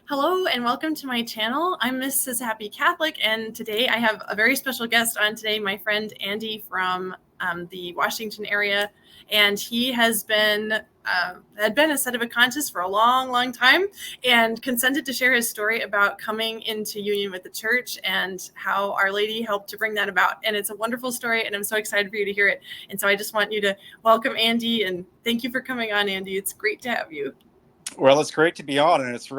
Hello and welcome to my channel. I'm Misshappycatholic, and today I have a very special guest on today, my friend Andy from the Washington area, and he has been had been a Sedevacantist for a long time and consented to share his story about coming into union with the church and how Our Lady helped to bring that about. And it's a wonderful story, and I'm so excited for you to hear it. And so I just want you to welcome Andy, and thank you for coming on, Andy. It's great to have you. Well, it's great to be on, and it's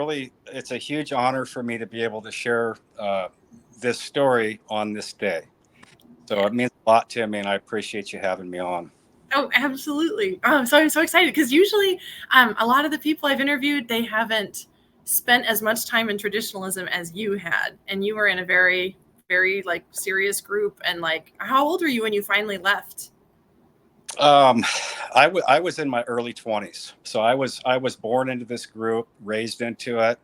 a huge honor for me to be able to share this story on this day. So it means a lot to me, and I appreciate you having me on. Oh, absolutely. So I'm so excited because usually a lot of the people I've interviewed, they haven't spent as much time in traditionalism as you had. And you were in a very, very serious group. And how old were you when you finally left? I was in my early 20s. So I was born into this group, raised into it.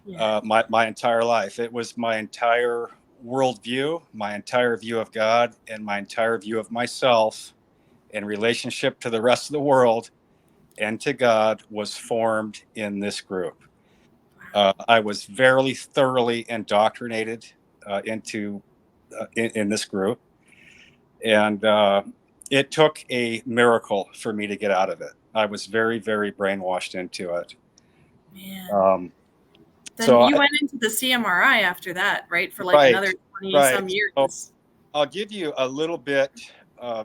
Yeah. My entire life. It was my entire worldview, my entire view of God, and my entire view of myself in relationship to the rest of the world and to God was formed in this group. I was very thoroughly indoctrinated in this group, and it took a miracle for me to get out of it. I was very brainwashed into it. Man. Then So you went into the CMRI after that, right? For right, another 20 some years. So I'll give you a little bit,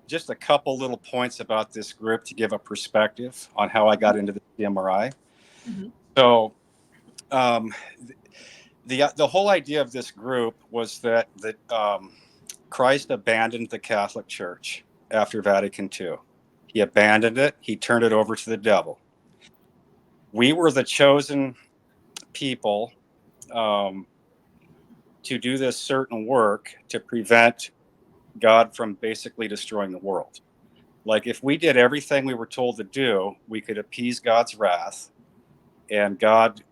just a couple little points about this group to give a perspective on how I got into the CMRI. Mm-hmm. So the whole idea of this group was that Christ abandoned the Catholic Church after Vatican II. He abandoned it. He turned it over to the devil. We were the chosen people to do this certain work to prevent God from basically destroying the world. Like if we did everything we were told to do, we could appease God's wrath, and God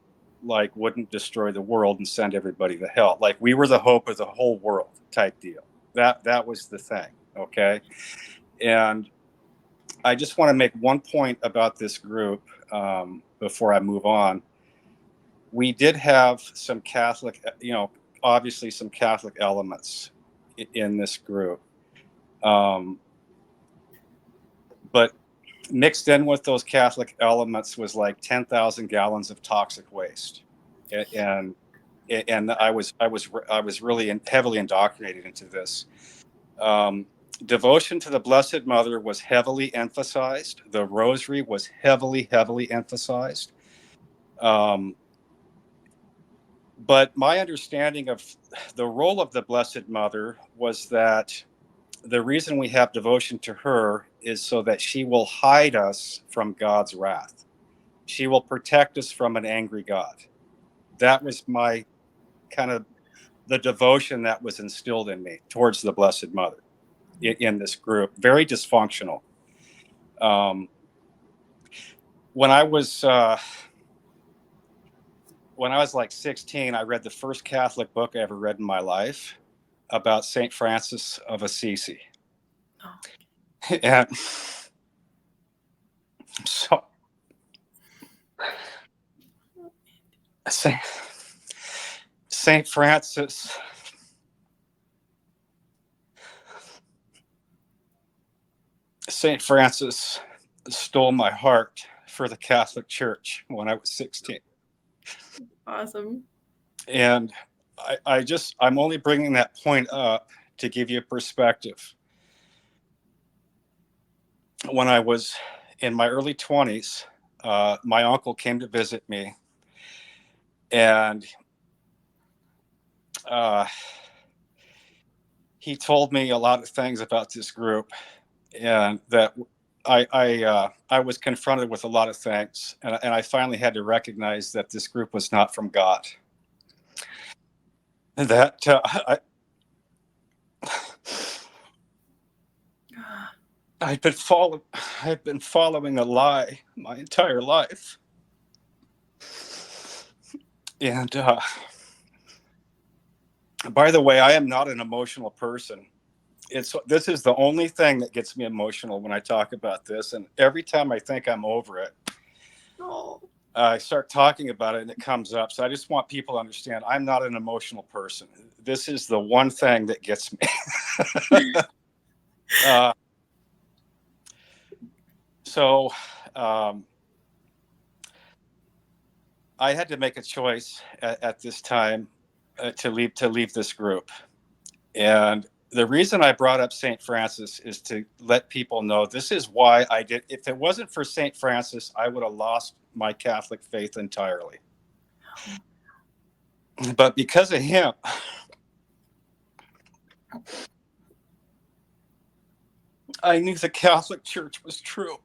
wouldn't destroy the world and send everybody to hell. Like we were the hope of the whole world type deal. That was the thing. Okay. And I just want to make one point about this group before I move on. We did have some Catholic, obviously some Catholic elements in this group. But mixed in with those Catholic elements was like 10,000 gallons of toxic waste. And I was really heavily indoctrinated into this. Devotion to the Blessed Mother was heavily emphasized. The Rosary was heavily emphasized. But my understanding of the role of the Blessed Mother was that the reason we have devotion to her is so that she will hide us from God's wrath. She will protect us from an angry God. That was my kind of the devotion that was instilled in me towards the Blessed Mother in this group. Very dysfunctional. When I was like 16, I read the first Catholic book I ever read in my life about St. Francis of Assisi. Oh. And so St. Francis stole my heart for the Catholic Church when I was 16. Awesome. And I'm only bringing that point up to give you a perspective. When I was in my early 20s, my uncle came to visit me, and he told me a lot of things about this group, and that I was confronted with a lot of things, and I finally had to recognize that this group was not from God. That I've been following a lie my entire life, and by the way, I am not an emotional person. This is the only thing that gets me emotional when I talk about this, and every time I think I'm over it, I start talking about it and it comes up. So I just want people to understand I'm not an emotional person. This is the one thing that gets me. uh, so I had to make a choice at this time to leave this group. And the reason I brought up St. Francis is to let people know this is why I did. If it wasn't for St. Francis, I would have lost my Catholic faith entirely. But because of him, I knew the Catholic Church was true.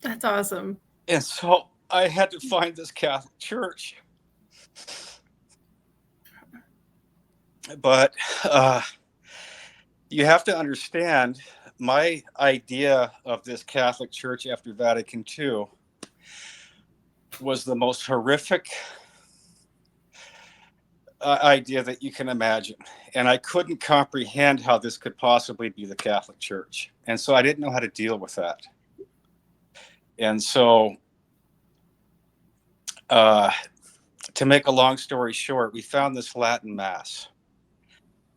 That's awesome. And so I had to find this Catholic Church. But you have to understand, my idea of this Catholic Church after Vatican II was the most horrific idea that you can imagine. And I couldn't comprehend how this could possibly be the Catholic Church. And so I didn't know how to deal with that. And so to make a long story short, we found this Latin Mass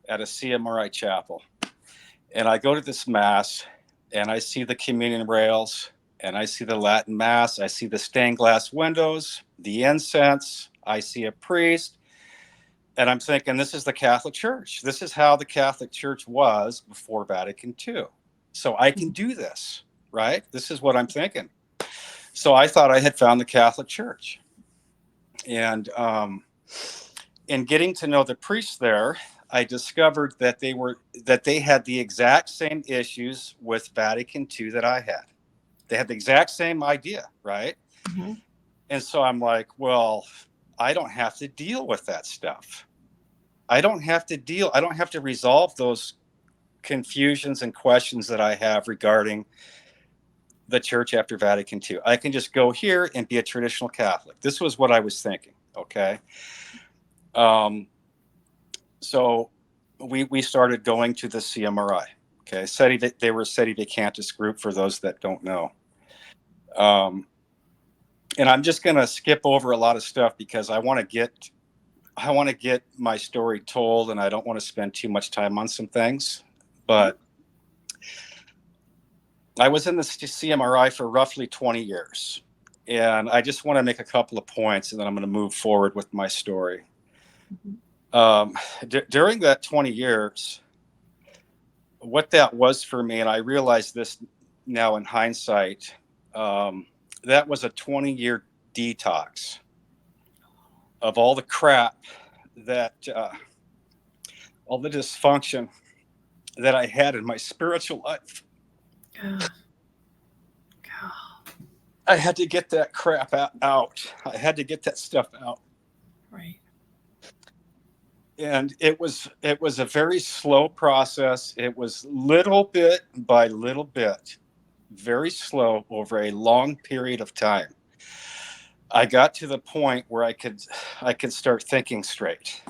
at a CMRI chapel. And I go to this Mass and I see the communion rails and I see the Latin Mass. I see the stained glass windows, the incense. I see a priest. And I'm thinking, this is the Catholic Church. This is how the Catholic Church was before Vatican II. So I can do this, right? This is what I'm thinking. So I thought I had found the Catholic Church. And in getting to know the priests there, I discovered that they had the exact same issues with Vatican II that I had. They had the exact same idea, right? Mm-hmm. And so I'm like, well, I don't have to deal with that stuff. I don't have to resolve those confusions and questions that I have regarding the church after Vatican II. I can just go here and be a traditional Catholic. This was what I was thinking. Okay. So we started going to the CMRI. Okay. They were a Sedevacantists group for those that don't know. And I'm just going to skip over a lot of stuff because I want to get my story told and I don't want to spend too much time on some things, but I was in the CMRI for roughly 20 years. And I just want to make a couple of points and then I'm going to move forward with my story. During that 20 years, what that was for me, and I realize this now in hindsight, that was a 20-year detox of all the crap that, all the dysfunction that I had in my spiritual life. I had to get that crap out. I had to get that stuff out. Right. And it was a very slow process. It was little bit by little bit, very slow over a long period of time. I got to the point where I could start thinking straight.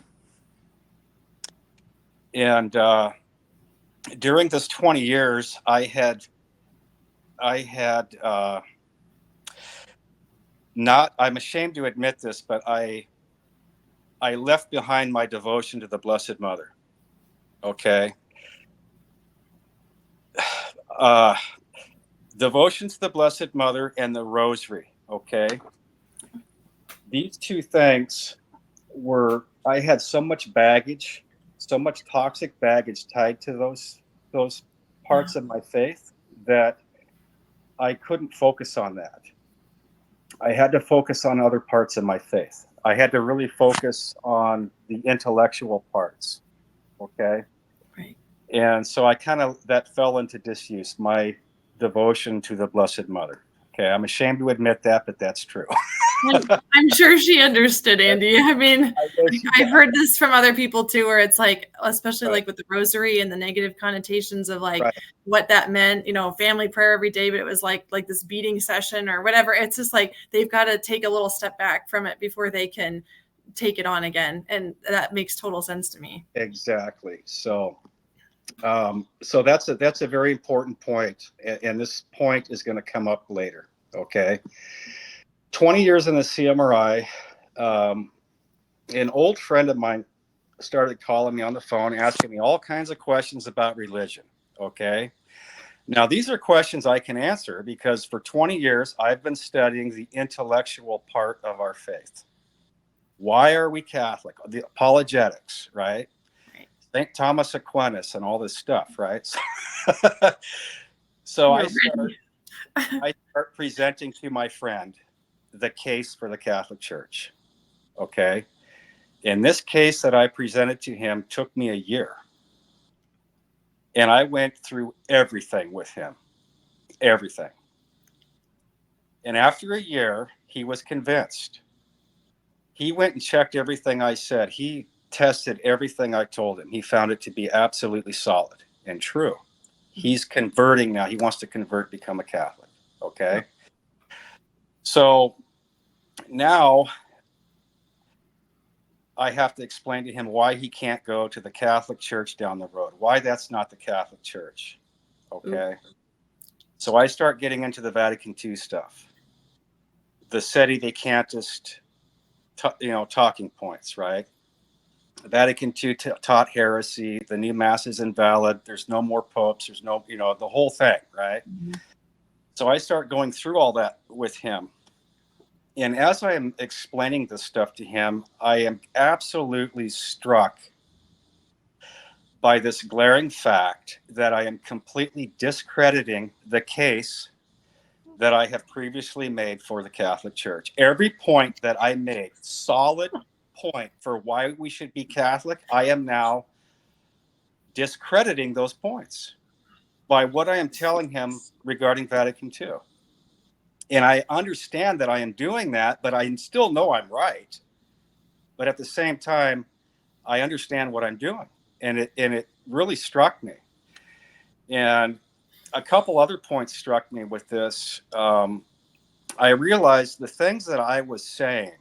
And during this 20 years, I'm ashamed to admit this, but I left behind my devotion to the Blessed Mother. Okay. Devotion to the Blessed Mother and the Rosary. Okay. These two things I had so much baggage, so much toxic baggage tied to those parts of my faith that I couldn't focus on that. I had to focus on other parts of my faith. I had to really focus on the intellectual parts. Okay. Right. And so that fell into disuse, my devotion to the Blessed Mother. Okay. I'm ashamed to admit that, but that's true. I'm sure she understood, Andy. I mean, I've heard this from other people too, where it's like, especially like with the rosary and the negative connotations of like what that meant, family prayer every day, but it was like this beating session or whatever. It's just like, they've got to take a little step back from it before they can take it on again. And that makes total sense to me. Exactly. So that's a very important point. And this point is going to come up later. Okay. 20 years in the CMRI, an old friend of mine started calling me on the phone, asking me all kinds of questions about religion. Okay. Now, these are questions I can answer because for 20 years, I've been studying the intellectual part of our faith. Why are we Catholic? The apologetics, right? Right. St. Thomas Aquinas and all this stuff, right? So I start presenting to my friend the case for the Catholic Church. Okay. And this case that I presented to him took me a year. And I went through everything with him, everything. And after a year, he was convinced. He went and checked everything I said. He tested everything I told him. He found it to be absolutely solid and true. He's converting now. He wants to convert, become a Catholic. Okay. So now I have to explain to him why he can't go to the Catholic Church down the road, why that's not the Catholic Church. Okay. So I start getting into the Vatican II stuff, the Sedevacantist, talking points, right? Vatican II taught heresy. The new mass is invalid. There's no more popes. There's no, the whole thing, right? Mm-hmm. So I start going through all that with him. And as I am explaining this stuff to him, I am absolutely struck by this glaring fact that I am completely discrediting the case that I have previously made for the Catholic Church. Every point that I made, solid point for why we should be Catholic, I am now discrediting those points by what I am telling him regarding Vatican II. And I understand that I am doing that, but I still know I'm right. But at the same time, I understand what I'm doing. And it really struck me. And a couple other points struck me with this. I realized the things that I was saying,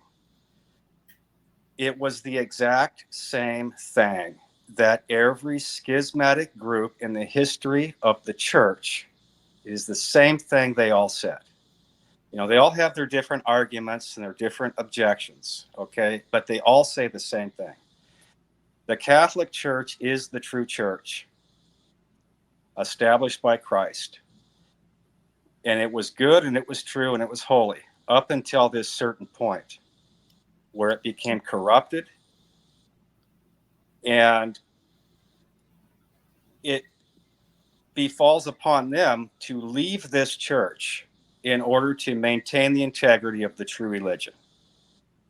it was the exact same thing that every schismatic group in the history of the church is the same thing they all said. They all have their different arguments and their different objections, okay? But they all say the same thing. The Catholic Church is the true church, established by Christ. And it was good and it was true and it was holy up until this certain point where it became corrupted. And it befalls upon them to leave this church in order to maintain the integrity of the true religion.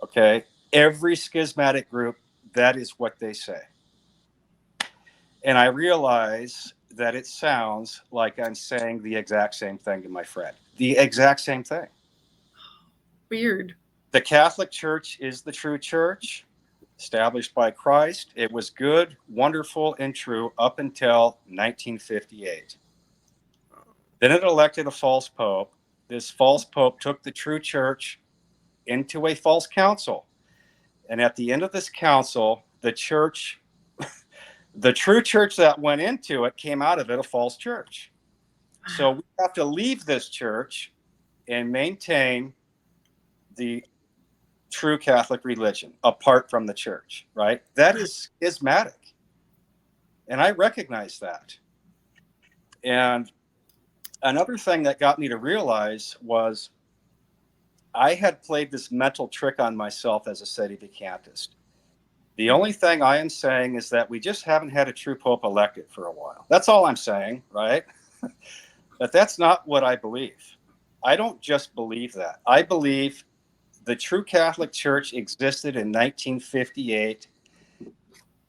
Okay? Every schismatic group, that is what they say. And I realize that it sounds like I'm saying the exact same thing to my friend. The exact same thing. Weird. The Catholic Church is the true church, established by Christ. It was good, wonderful, and true up until 1958. Then it elected a false pope. This false pope took the true church into a false council. And at the end of this council, the church, the true church that went into it, came out of it a false church. So we have to leave this church and maintain the true Catholic religion apart from the church, right? That is schismatic. And I recognize that. And another thing that got me to realize was I had played this mental trick on myself as a Sedevacantist. The only thing I am saying is that we just haven't had a true pope elected for a while. That's all I'm saying, right? But that's not what I believe. I don't just believe that. I believe the true Catholic Church existed in 1958,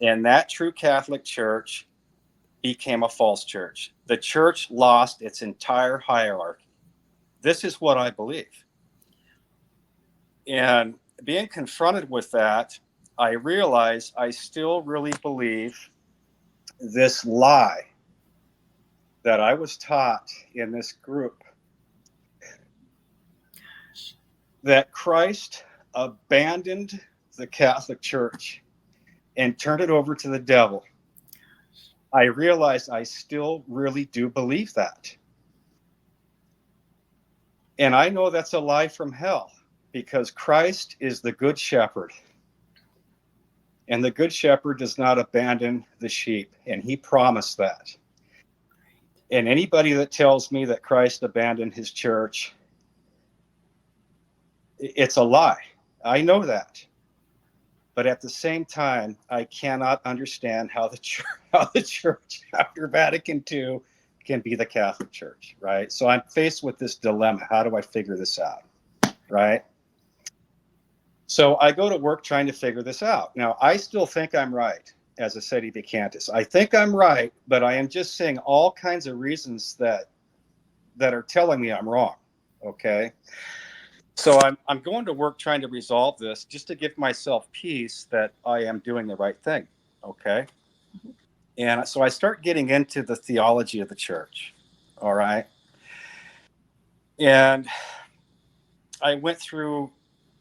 and that true Catholic Church became a false church. The church lost its entire hierarchy. This is what I believe. And being confronted with that, I realize I still really believe this lie that I was taught in this group, that Christ abandoned the Catholic Church and turned it over to the devil. I realize I still really do believe that. And I know that's a lie from hell, because Christ is the good shepherd. And the good shepherd does not abandon the sheep. And he promised that. And anybody that tells me that Christ abandoned his church, it's a lie. I know that. But at the same time, I cannot understand how the church after Vatican II can be the Catholic Church, right? So I'm faced with this dilemma. How do I figure this out, right? So I go to work trying to figure this out. Now, I still think I'm right as a Sedevacantist. I think I'm right, but I am just seeing all kinds of reasons that are telling me I'm wrong, okay? So I'm going to work trying to resolve this, just to give myself peace that I am doing the right thing, okay? And so I start getting into the theology of the church, all right? And I went through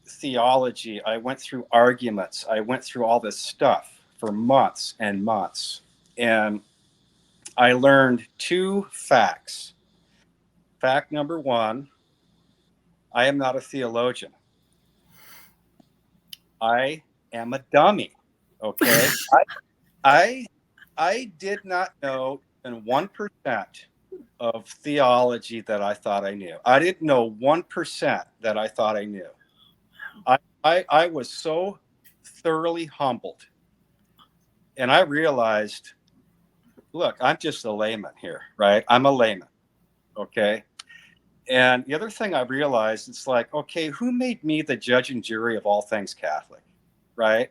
theology, I went through arguments, I went through all this stuff for months and months. And I learned 2 facts. Fact number 1, I am not a theologian. I am a dummy, okay? I did not know even 1% of theology that I thought I knew. I didn't know 1% that I thought I knew. I was so thoroughly humbled. And I realized, look, I'm just a layman here, right? I'm a layman, okay? And the other thing I realized, it's like, okay, who made me the judge and jury of all things Catholic, right?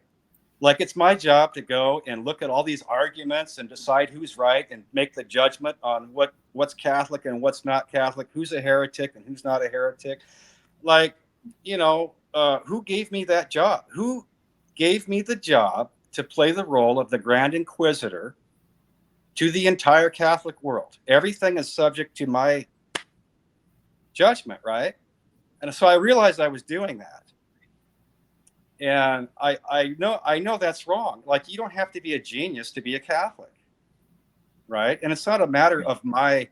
Like, it's my job to go and look at all these arguments and decide who's right and make the judgment on what's Catholic and what's not Catholic, who's a heretic and who's not a heretic. Like, who gave me that job? Who gave me the job to play the role of the Grand Inquisitor to the entire Catholic world? Everything is subject to my judgment, right? And so I realized I was doing that. And I know that's wrong. Like, you don't have to be a genius to be a Catholic, right? And it's not a matter of my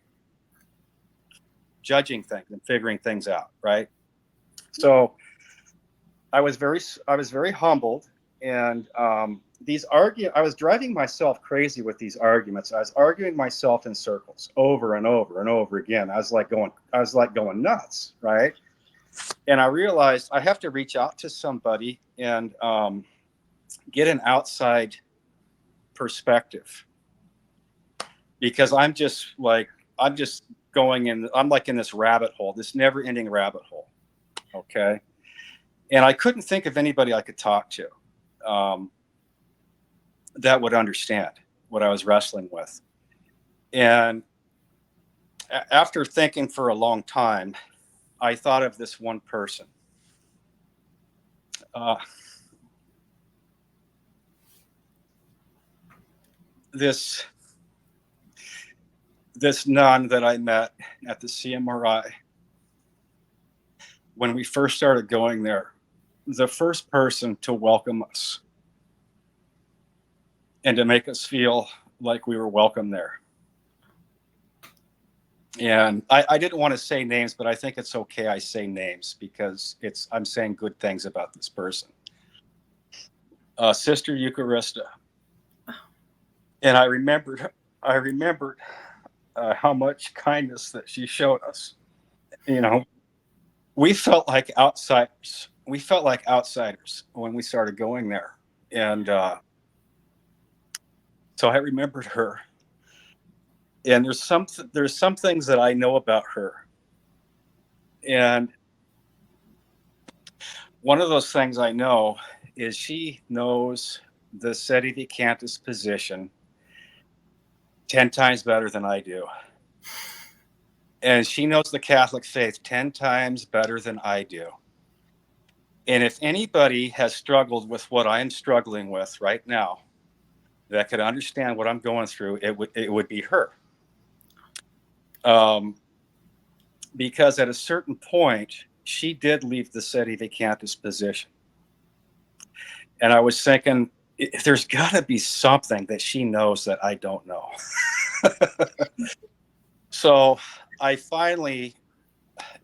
judging things and figuring things out, right? So I was very humbled, and I was driving myself crazy with these arguments. I was arguing myself in circles over and over and over again. I was like going nuts, right? And I realized I have to reach out to somebody and get an outside perspective, because I'm just going in. I'm like in this rabbit hole, this never-ending rabbit hole. Okay. And I couldn't think of anybody I could talk to that would understand what I was wrestling with. And after thinking for a long time, I thought of this one person. This nun that I met at the CMRI when we first started going there, the first person to welcome us and to make us feel like we were welcome there. And I didn't want to say names, but I think it's okay I say names, because I'm saying good things about this person. Sister Eucharista. And I remembered how much kindness that she showed us. We felt like outsiders. We felt like outsiders when we started going there. And so I remembered her. And there's some things that I know about her. And one of those things I know is she knows the Sedevacantist position 10 times better than I do. And she knows the Catholic faith 10 times better than I do. And if anybody has struggled with what I'm struggling with right now, that could understand what I'm going through, it would be her. Because at a certain point, she did leave the Sedevacantist position. And I was thinking, there's got to be something that she knows that I don't know. So I finally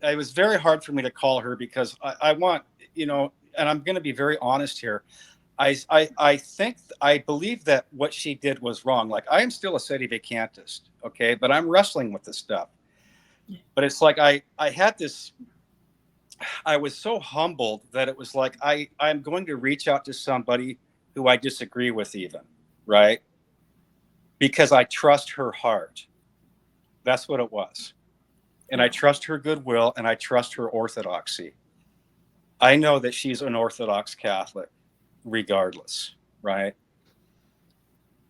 it was very hard for me to call her because I want, and I'm going to be very honest here. I believe that what she did was wrong. Like, I am still a Sedevacantist, okay, but I'm wrestling with this stuff. But it's like I had this. I was so humbled that it was like I'm going to reach out to somebody who I disagree with, even, right? Because I trust her heart. That's what it was. And I trust her goodwill, and I trust her orthodoxy. I know that she's an Orthodox Catholic regardless, right?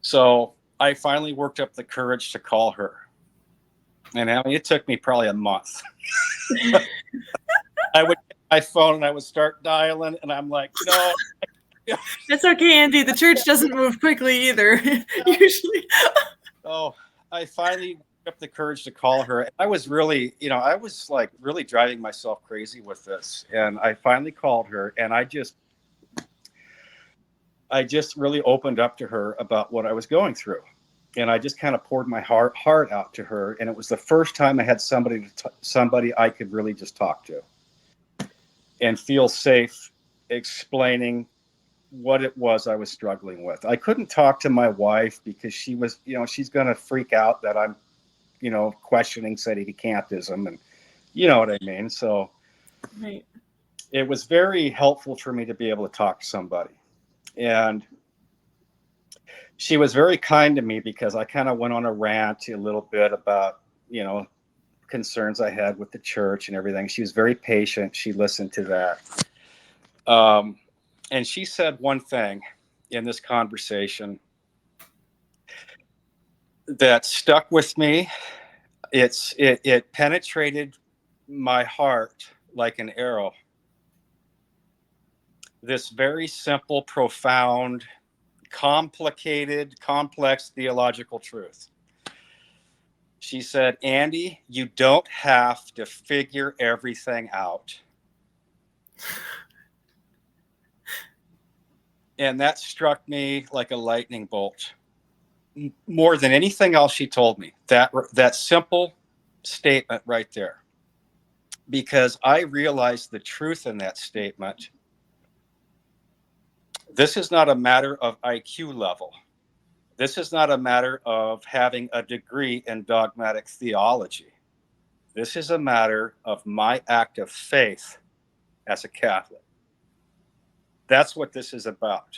So I finally worked up the courage to call her. And I mean, it took me probably a month. I would get my phone and I would start dialing, and I'm like, no. It's okay, Andy. The church doesn't move quickly either, usually. Oh, I finally worked up the courage to call her. I was really, I was like really driving myself crazy with this. And I finally called her, and I just really opened up to her about what I was going through. And I just kind of poured my heart out to her. And it was the first time I had somebody I could really just talk to and feel safe explaining what it was I was struggling with. I couldn't talk to my wife because she was, she's going to freak out that I'm, questioning Sedevacantism, and you know what I mean? So right. It was very helpful for me to be able to talk to somebody. And she was very kind to me because I kind of went on a rant a little bit about, concerns I had with the church and everything. She was very patient. She listened to that. And she said one thing in this conversation that stuck with me. It penetrated my heart like an arrow. This very simple, profound, complicated, complex theological truth. She said, Andy, you don't have to figure everything out. And that struck me like a lightning bolt. More than anything else she told me, that simple statement right there. Because I realized the truth in that statement. This is not a matter of IQ level. This is not a matter of having a degree in dogmatic theology. This is a matter of my act of faith as a Catholic. That's what this is about.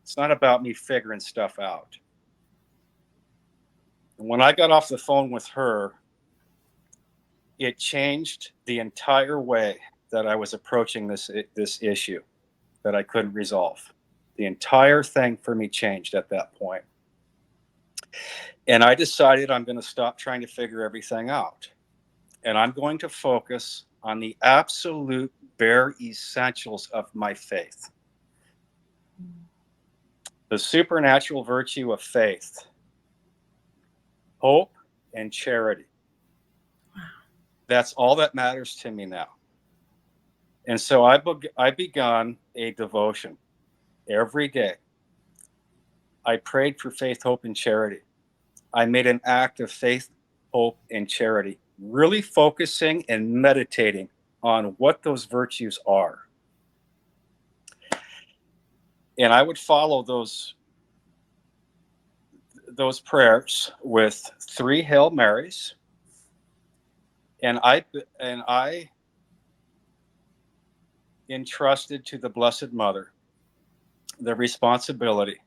It's not about me figuring stuff out. And when I got off the phone with her, it changed the entire way that I was approaching this issue that I couldn't resolve. The entire thing for me changed at that point. And I decided I'm going to stop trying to figure everything out. And I'm going to focus on the absolute bare essentials of my faith. The supernatural virtue of faith, hope, and charity. Wow. That's all that matters to me now. And so I begun a devotion every day. I prayed for faith, hope, and charity. I made an act of faith, hope, and charity, really focusing and meditating on what those virtues are. And I would follow those prayers with 3 Hail Marys. And I entrusted to the Blessed Mother the responsibility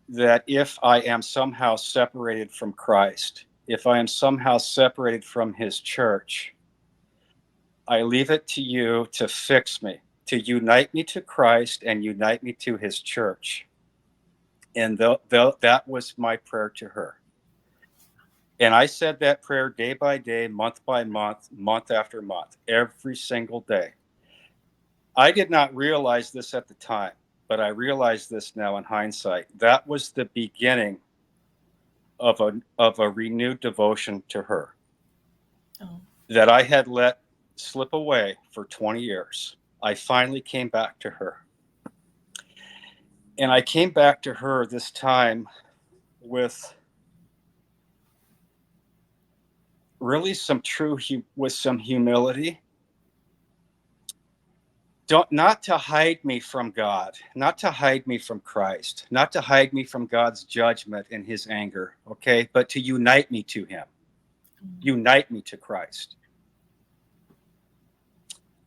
that if I am somehow separated from Christ, if I am somehow separated from his church, I leave it to you to fix me, to unite me to Christ and unite me to his church. And that was my prayer to her. And I said that prayer day by day, month by month, month after month, every single day. I did not realize this at the time, but I realize this now in hindsight. That was the beginning of a renewed devotion to her that I had let slip away for 20 years. I finally came back to her. And I came back to her this time with really with some humility. Not to hide me from God, not to hide me from Christ, not to hide me from God's judgment and his anger, okay, but to unite me to him, unite me to Christ.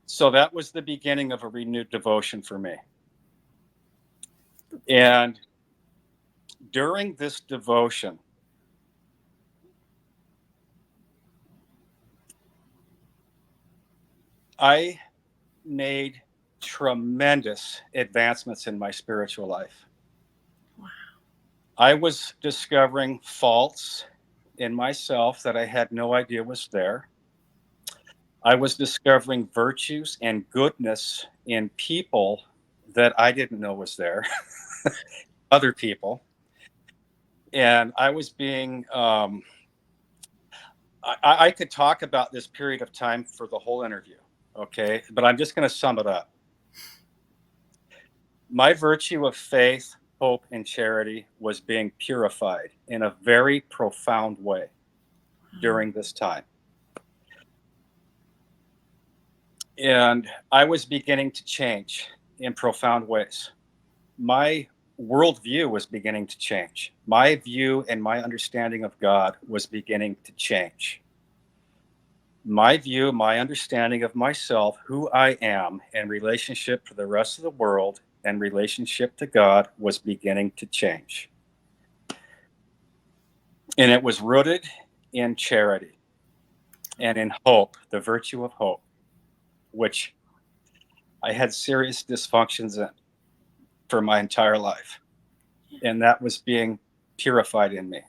So that was the beginning of a renewed devotion for me. And during this devotion, I made tremendous advancements in my spiritual life. Wow. I was discovering faults in myself that I had no idea was there. I was discovering virtues and goodness in people that I didn't know was there, other people. And I was being, I could talk about this period of time for the whole interview, okay? But I'm just going to sum it up. My virtue of faith, hope, and charity was being purified in a very profound way during this time. And I was beginning to change in profound ways. My worldview was beginning to change. My view and my understanding of God was beginning to change. My view, my understanding of myself, who I am, and relationship to the rest of the world and relationship to God was beginning to change. And it was rooted in charity and in hope, the virtue of hope, which I had serious dysfunctions in for my entire life. And that was being purified in me.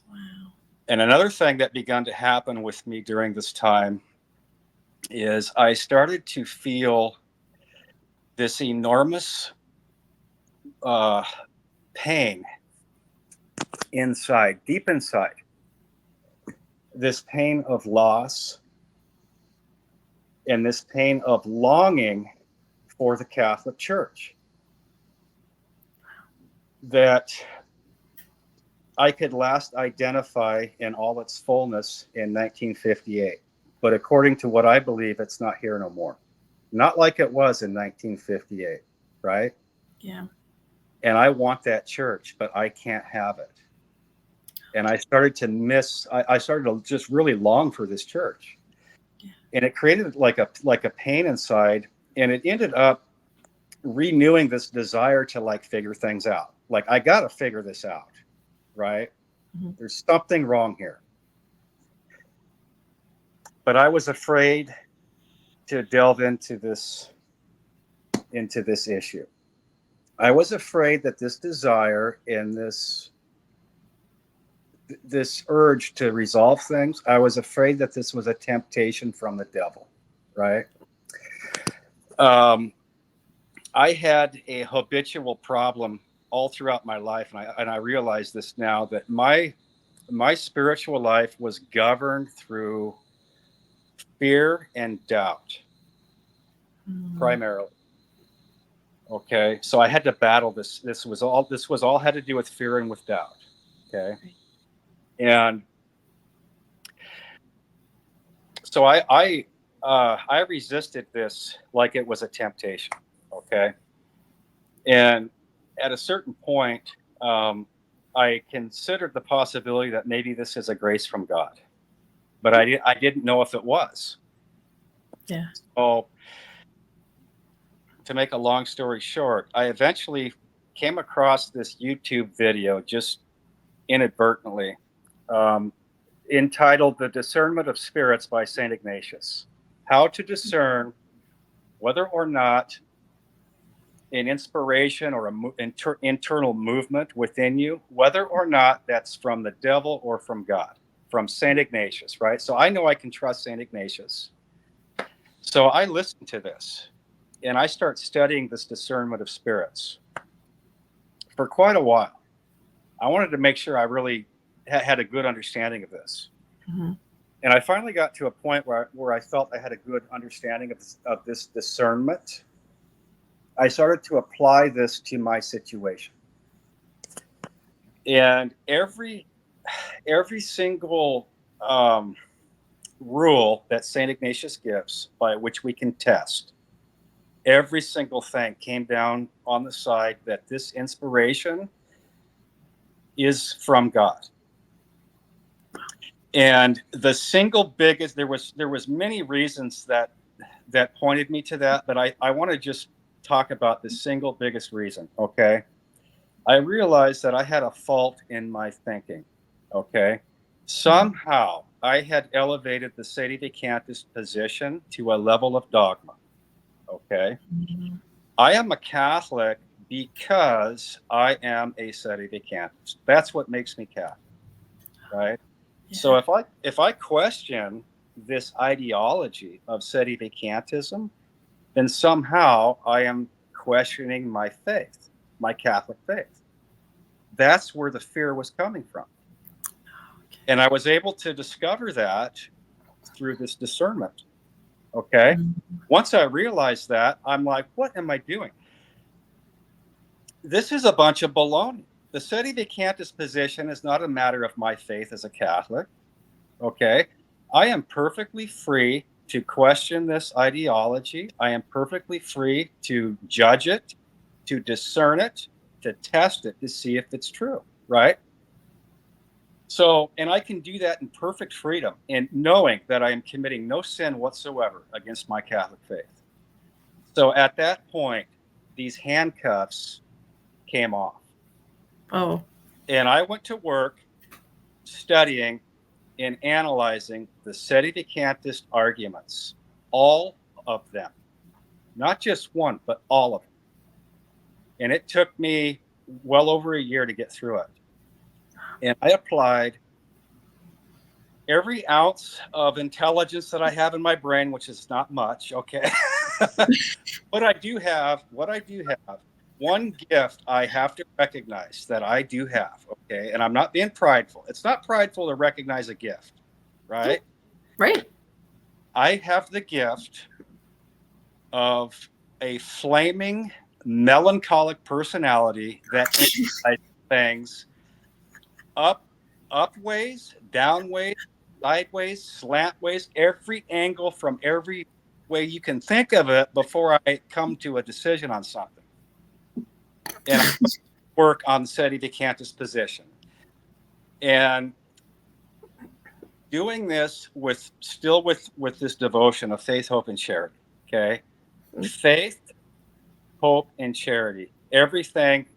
Wow. And another thing that began to happen with me during this time is I started to feel this enormous pain inside, deep inside. This pain of loss and this pain of longing for the Catholic Church that I could last identify in all its fullness in 1958. But according to what I believe, it's not here no more. Not like it was in 1958, right? Yeah. And I want that church, but I can't have it. And I started to I started to just really long for this church. Yeah. And it created like a pain inside. And it ended up renewing this desire to like figure things out. Like, I got to figure this out, right? Mm-hmm. There's something wrong here. But I was afraid to delve into this issue. I was afraid that this desire and this urge to resolve things, I was afraid that this was a temptation from the devil, right? I had a habitual problem all throughout my life, and I realize this now, that my spiritual life was governed through fear and doubt, primarily. Okay, so I had to battle this. This was all had to do with fear and with doubt. Okay, and so I resisted this like it was a temptation. Okay, and at a certain point, I considered the possibility that maybe this is a grace from God, but I didn't know if it was. Yeah. So, to make a long story short, I eventually came across this YouTube video just inadvertently, entitled "The Discernment of Spirits" by St. Ignatius. How to discern whether or not an inspiration or an internal movement within you, whether or not that's from the devil or from God, from St. Ignatius, right? So I know I can trust St. Ignatius. So I listened to this, and I start studying this discernment of spirits for quite a while. I wanted to make sure I really had a good understanding of this. Mm-hmm. And I finally got to a point where I felt I had a good understanding of this discernment. I started to apply this to my situation. And every single rule that St. Ignatius gives by which we can test. Every single thing came down on the side that this inspiration is from God. And the single biggest, there was many reasons that pointed me to that, but I want to just talk about the single biggest reason, okay? I realized that I had a fault in my thinking, okay? Somehow I had elevated the Sedevacantist position to a level of dogma, okay? I am a Catholic because I am a Sedevacantist. That's what makes me Catholic, right? Yeah. So if I question this ideology of Sedevacantism, then somehow I am questioning my faith, my Catholic faith. That's where the fear was coming from. Okay. And I was able to discover that through this discernment. Okay. Mm-hmm. Once I realized that, I'm like, what am I doing? This is a bunch of baloney. The Sedevacantist position is not a matter of my faith as a Catholic. Okay. I am perfectly free to question this ideology. I am perfectly free to judge it, to discern it, to test it, to see if it's true, right? So, and I can do that in perfect freedom and knowing that I am committing no sin whatsoever against my Catholic faith. So at that point, these handcuffs came off. Oh. And I went to work studying and analyzing the Sedevacantist arguments, all of them, not just one, but all of them. And it took me well over a year to get through it. And I applied every ounce of intelligence that I have in my brain, which is not much, okay? What I do have, one gift I have to recognize that I do have, okay? And I'm not being prideful. It's not prideful to recognize a gift, right? Right. I have the gift of a flaming, melancholic personality that analyzes things upways, downways, sideways, slantways, every angle from every way you can think of it before I come to a decision on something. And I work on the Sedevacantist position. And doing this with this devotion of faith, hope, and charity. Okay. Faith, hope, and charity. Everything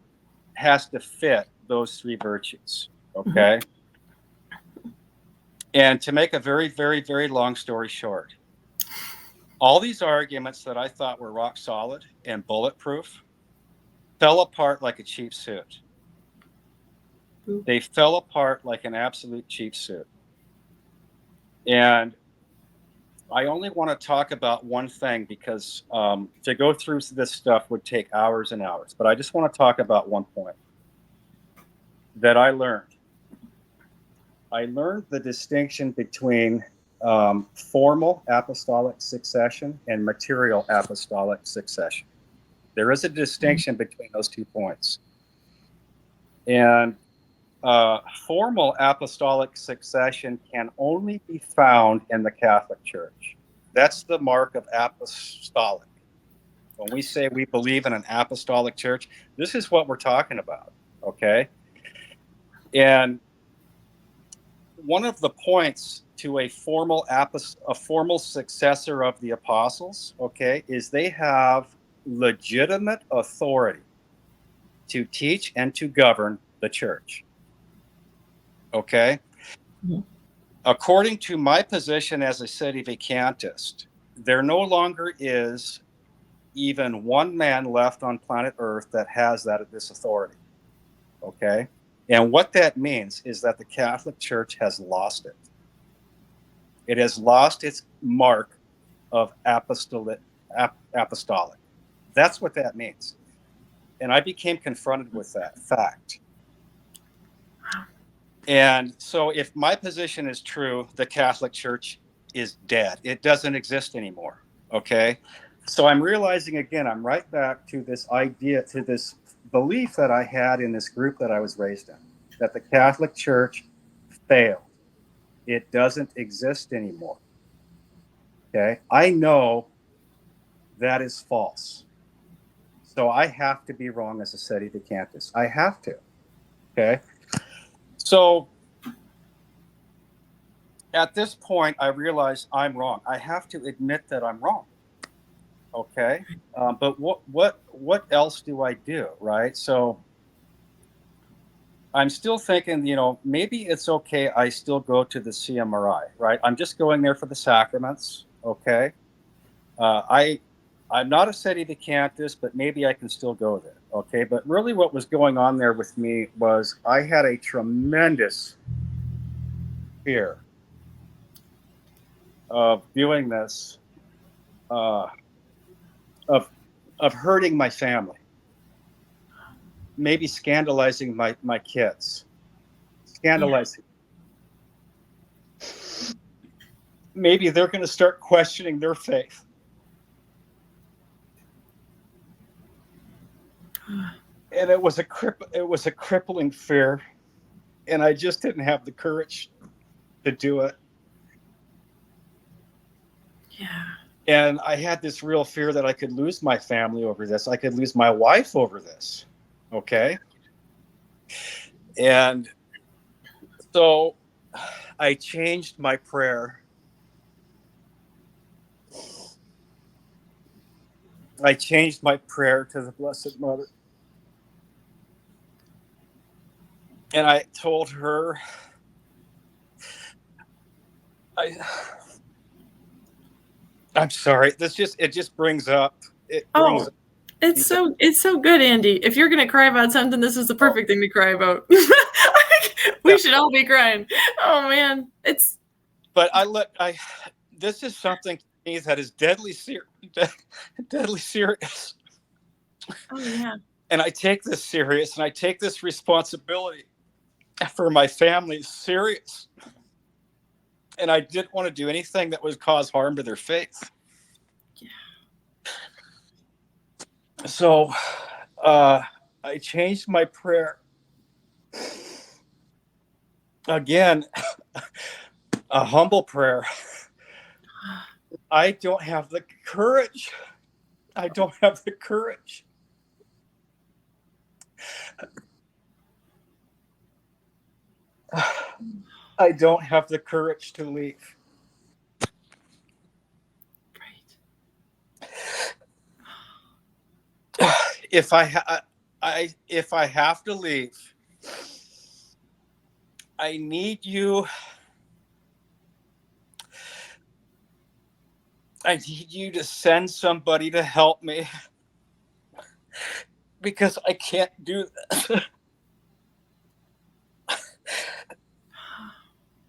has to fit those three virtues. Okay. And to make a very, very, very long story short, all these arguments that I thought were rock solid and bulletproof fell apart like a cheap suit. They fell apart like an absolute cheap suit. And I only want to talk about one thing because to go through this stuff would take hours and hours. But I just want to talk about one point that I learned. I learned the distinction between formal apostolic succession and material apostolic succession. There is a distinction between those 2 points. And formal apostolic succession can only be found in the Catholic Church. That's the mark of apostolic. When we say we believe in an apostolic church, this is what we're talking about, okay? And one of the points to a formal successor of the apostles, okay, is they have legitimate authority to teach and to govern the church. Okay. Mm-hmm. According to my position as a Sedevacantist, there no longer is even one man left on planet Earth that has this authority. Okay. And what that means is that the Catholic Church has lost it. It has lost its mark of apostolic. That's what that means. And I became confronted with that fact. And so if my position is true, the Catholic Church is dead. It doesn't exist anymore. Okay. So I'm realizing again, I'm right back to this idea, to this belief that I had in this group that I was raised in, that the Catholic Church failed. It doesn't exist anymore. Okay. I know that is false. So I have to be wrong as a Sedevacantist. I have to. Okay. So at this point, I realize I'm wrong. I have to admit that I'm wrong. Okay. But what else do I do? Right. So I'm still thinking, maybe it's okay. I still go to the CMRI, right? I'm just going there for the sacraments. Okay. I'm not a Sedevacantist, but maybe I can still go there. Okay. But really what was going on there with me was I had a tremendous fear of doing this, of hurting my family, maybe scandalizing my kids, scandalizing. Maybe they're going to start questioning their faith. And it was a crippling fear, and I just didn't have the courage to do it. Yeah. And I had this real fear that I could lose my family over this. I could lose my wife over this. Okay. And so I changed my prayer. I changed my prayer to the Blessed Mother. And I told her, I'm sorry. It just brings up. It's so good, Andy. If you're gonna cry about something, this is the perfect thing to cry about. We should all be crying. Oh man, But this is something to me that is deadly serious. Oh yeah. And I take this serious, and I take this responsibility for my family serious. And I didn't want to do anything that would cause harm to their faith. Yeah. So I changed my prayer. Again, a humble prayer. I don't have the courage. I don't have the courage. I don't have the courage to leave. Right. If I have to leave, I need you. I need you to send somebody to help me, because I can't do this.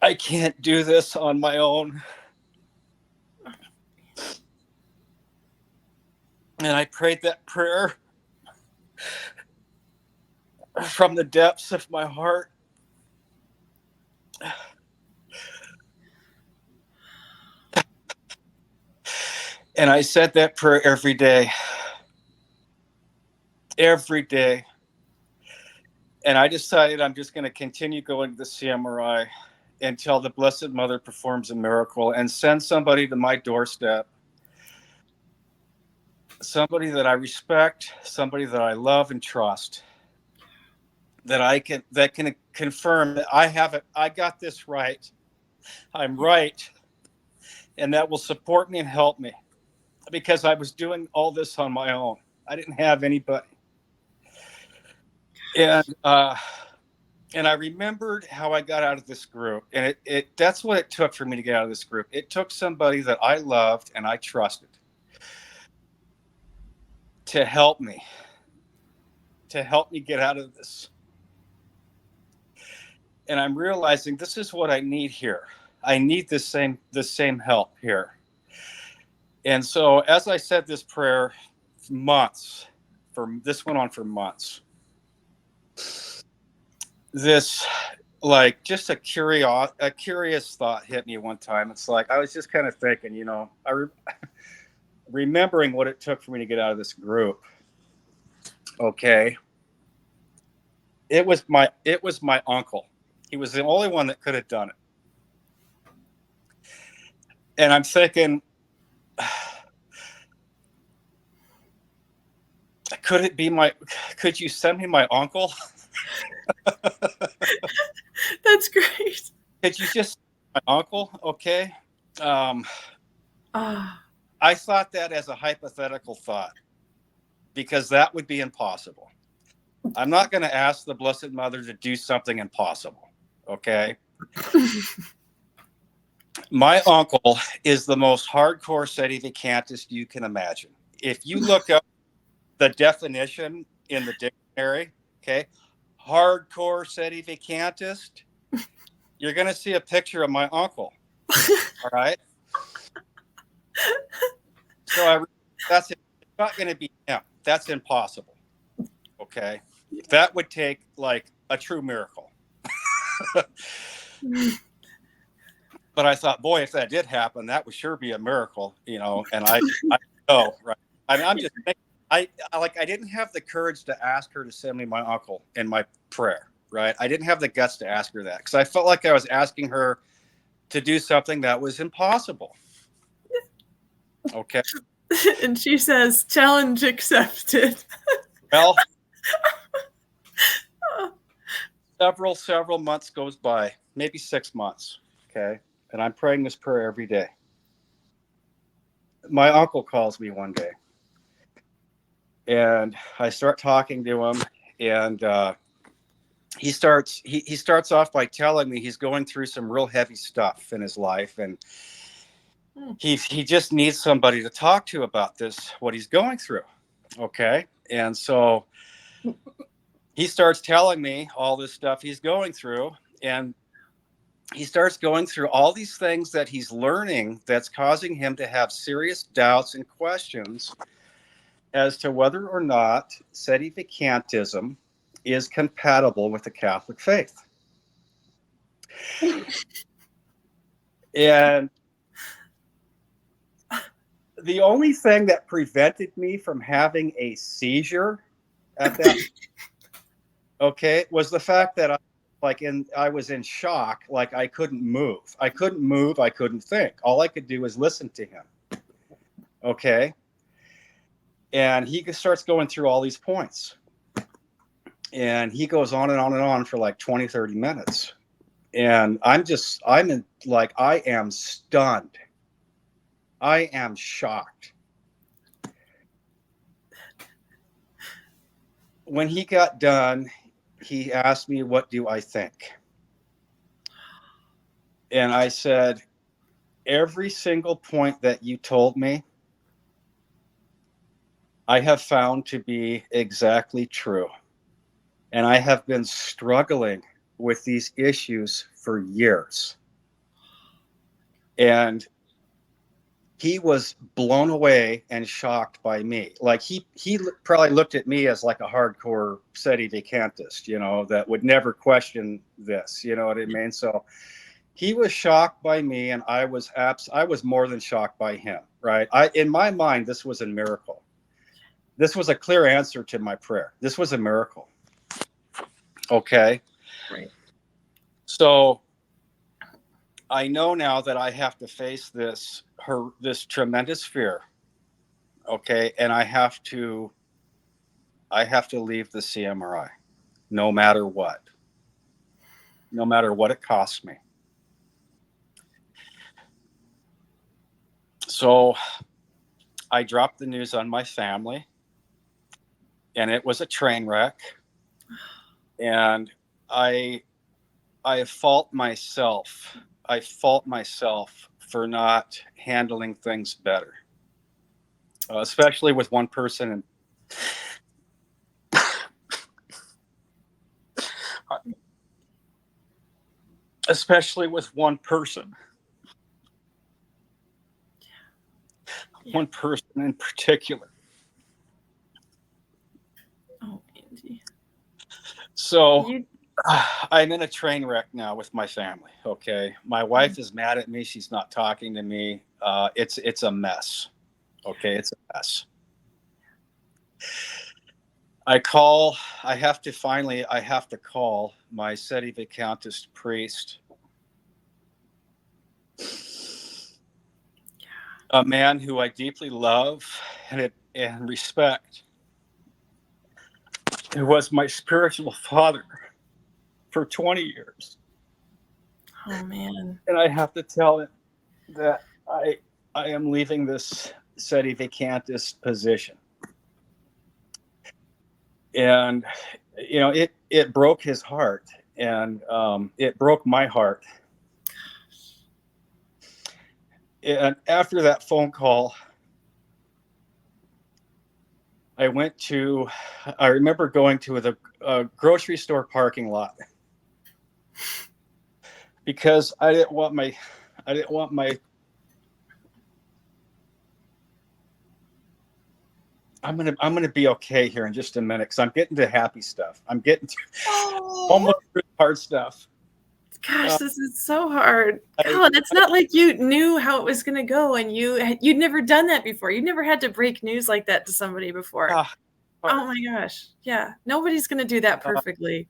I can't do this on my own. And I prayed that prayer from the depths of my heart. And I said that prayer every day. Every day. And I decided I'm just going to continue going to the CMRI until the Blessed Mother performs a miracle and sends somebody to my doorstep. Somebody that I respect, somebody that I love and trust, that can confirm that I got this right. I'm right. And that will support me and help me, because I was doing all this on my own. I didn't have anybody. And I remembered how I got out of this group. And that's what it took for me to get out of this group. It took somebody that I loved and I trusted to help me get out of this. And I'm realizing this is what I need here. I need the same help here. And so as I said this prayer this went on for months. This, like, just a curious thought hit me one time. It's like I was just kind of thinking, remembering what it took for me to get out of this group. Okay. It was my uncle. He was the only one that could have done it. And I'm thinking, could you send me my uncle? That's great. Could you just my uncle? Okay. I Ah, thought that as a hypothetical thought, because that would be impossible. I'm not going to ask the Blessed Mother to do something impossible. Okay. My uncle is the most hardcore Sedevacantist you can imagine. If you look up the definition in the dictionary, okay, hardcore Sedevacantist, you're going to see a picture of my uncle. All right. So that's it. It's not going to be him. That's impossible. Okay. That would take like a true miracle. But I thought, boy, if that did happen, that would sure be a miracle, and I know, right. I'm just I didn't have the courage to ask her to send me my uncle in my prayer, right? I didn't have the guts to ask her that, because I felt like I was asking her to do something that was impossible. Okay. And she says, challenge accepted. Well, several months goes by, maybe 6 months. Okay. And I'm praying this prayer every day. My uncle calls me one day, and I start talking to him, and he starts off by telling me he's going through some real heavy stuff in his life, and he just needs somebody to talk to about this, what he's going through. Okay. And so he starts telling me all this stuff he's going through, and he starts going through all these things that he's learning that's causing him to have serious doubts and questions as to whether or not Sedevacantism is compatible with the Catholic faith. And the only thing that prevented me from having a seizure at that was the fact that I was in shock. Like, I couldn't move. I couldn't think. All I could do was listen to him. Okay. And he starts going through all these points. And he goes on and on and on for like 20, 30 minutes. And I am stunned. I am shocked. When he got done, he asked me, what do I think? And I said, every single point that you told me, I have found to be exactly true. And I have been struggling with these issues for years. And he was blown away and shocked by me. Like, he probably looked at me as like a hardcore Sedevacantist, that would never question this, you know what I mean? So he was shocked by me, and I was more than shocked by him, right? In my mind, this was a miracle. This was a clear answer to my prayer. This was a miracle. Okay. Right. So I know now that I have to face this tremendous fear. Okay. And I have to leave the CMRI no matter what it costs me. So I dropped the news on my family, and it was a train wreck. And I fault myself. I fault myself for not handling things better, especially with one person. Especially with one person. Yeah. One person in particular. Oh, Andy. So I'm in a train wreck now with my family. Okay. My wife is mad at me. She's not talking to me. It's a mess. Okay. It's a mess. I have to call my Sedevacantist priest, a man who I deeply love and respect. who was my spiritual father for 20 years. Oh, man. And I have to tell him that I am leaving this Sedevacantist position. And, it broke his heart, and it broke my heart. And after that phone call, I remember going to the grocery store parking lot because I didn't want my I'm gonna be okay here in just a minute because I'm getting to happy stuff. I'm getting to almost hard stuff. Gosh, this is so hard. God, it's not like you knew how it was going to go, and you'd never done that before. You'd never had to break news like that to somebody before. Oh my gosh. Yeah. Nobody's going to do that perfectly.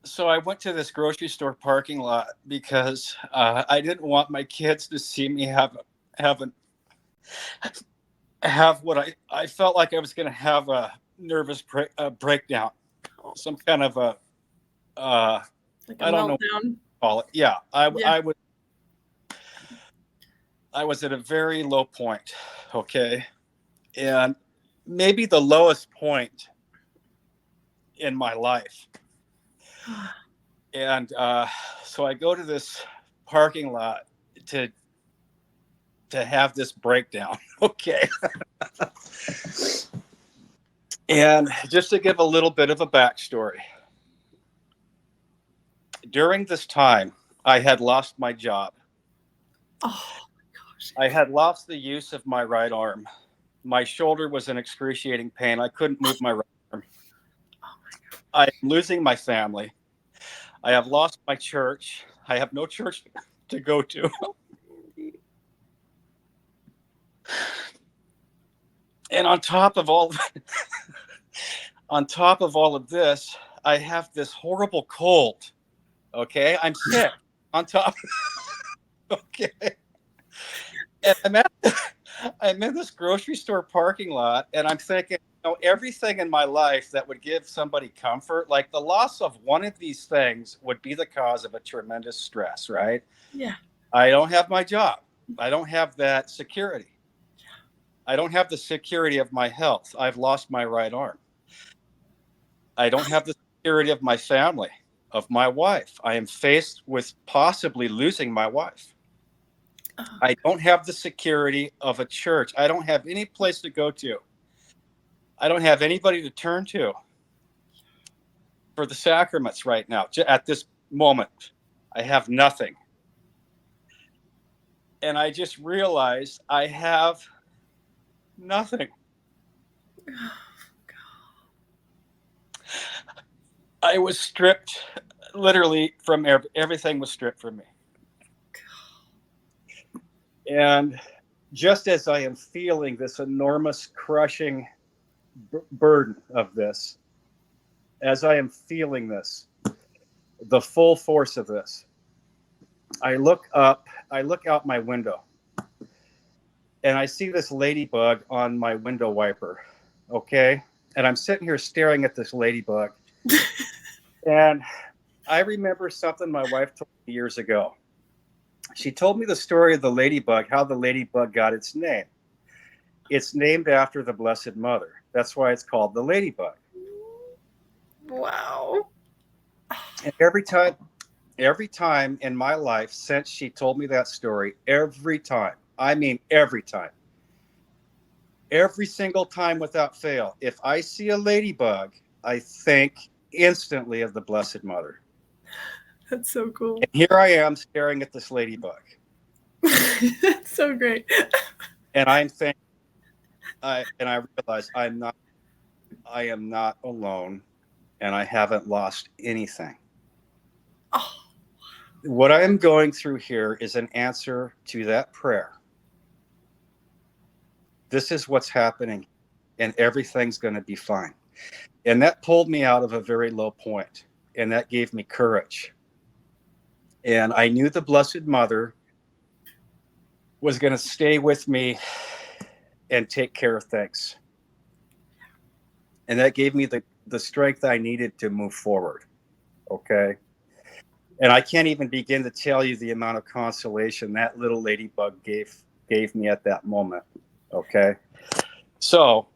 So I went to this grocery store parking lot because I didn't want my kids to see me have what I felt like I was going to have a nervous breakdown, some kind of a like a meltdown. Call it. Yeah, I was at a very low point. Okay, and maybe the lowest point in my life. And so I go to this parking lot to have this breakdown. Okay. And just to give a little bit of a backstory, during this time, I had lost my job. Oh my gosh. I had lost the use of my right arm. My shoulder was in excruciating pain. I couldn't move my right arm. Oh my God. I'm losing my family. I have lost my church. I have no church to go to. And on top of all of this, I have this horrible cold. Okay, I'm sick. On top. Okay. And I'm in this grocery store parking lot, and I'm thinking, everything in my life that would give somebody comfort, like the loss of one of these things would be the cause of a tremendous stress, right? Yeah. I don't have my job. I don't have that security. I don't have the security of my health. I've lost my right arm. I don't have the security of my family, of my wife. I am faced with possibly losing my wife. I don't have the security of a church. I don't have any place to go to. I don't have anybody to turn to for the sacraments right now. At this moment, I have nothing. And I just realized I have nothing. I was stripped, literally, from everything was stripped from me. And just as I am feeling this enormous crushing burden of this, as I am feeling this, the full force of this, I look out my window, and I see this ladybug on my window wiper, okay? And I'm sitting here staring at this ladybug. And I remember something my wife told me years ago. She told me the story of the ladybug, how the ladybug got its name. It's named after the Blessed Mother. That's why it's called the ladybug. Wow. And every time in my life since she told me that story, every time, every single time without fail, if I see a ladybug, I think instantly of the Blessed Mother. That's so cool. And here I am staring at this ladybug. That's so great. And I'm thinking, I realize I am not alone, and I haven't lost anything. Oh. What I am going through here is an answer to that prayer. This is what's happening, and everything's going to be fine. And that pulled me out of a very low point, and that gave me courage. And I knew the Blessed Mother was going to stay with me and take care of things. And that gave me the strength I needed to move forward. Okay. And I can't even begin to tell you the amount of consolation that little ladybug gave me at that moment. Okay. So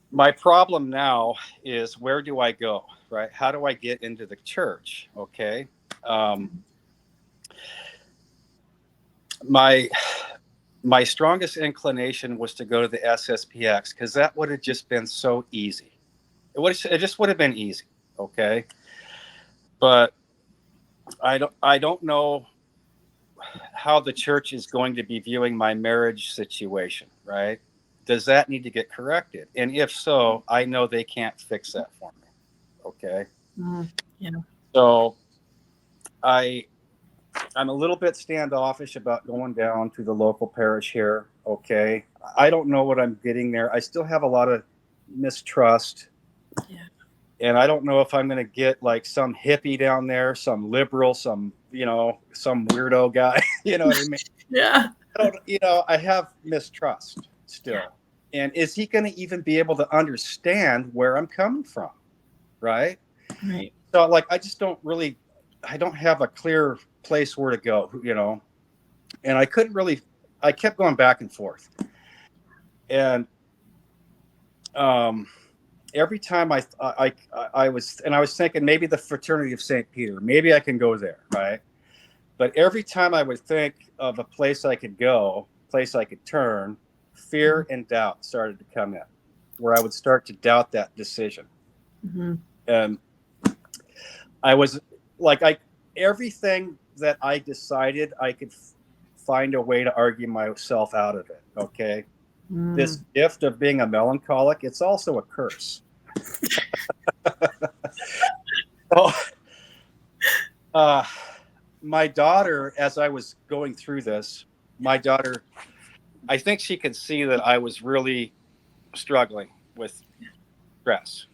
my problem now is, where do I go? Right? How do I get into the church? Okay. My strongest inclination was to go to the SSPX, because that would have just been so easy. It just would have been easy. Okay. But I don't know how the church is going to be viewing my marriage situation, right? Does that need to get corrected? And if so, I know they can't fix that for me. Okay. Yeah. So I'm a little bit standoffish about going down to the local parish here. Okay. I don't know what I'm getting there. I still have a lot of mistrust. Yeah. And I don't know if I'm going to get like some hippie down there, some liberal, some weirdo guy. You know what I mean? Yeah. I have mistrust still. And is he going to even be able to understand where I'm coming from? Right. Right. So like, I don't have a clear place where to go, and I kept going back and forth. And, every time I was thinking maybe the Fraternity of St. Peter, maybe I can go there, right? But every time I would think of a place I could go, place I could turn, fear and doubt started to come in, where I would start to doubt that decision. Mm-hmm. And I was like, everything that I decided, I could find a way to argue myself out of it. Okay. This gift of being a melancholic, it's also a curse. So, my daughter, as I was going through this, I think she could see that I was really struggling with stress.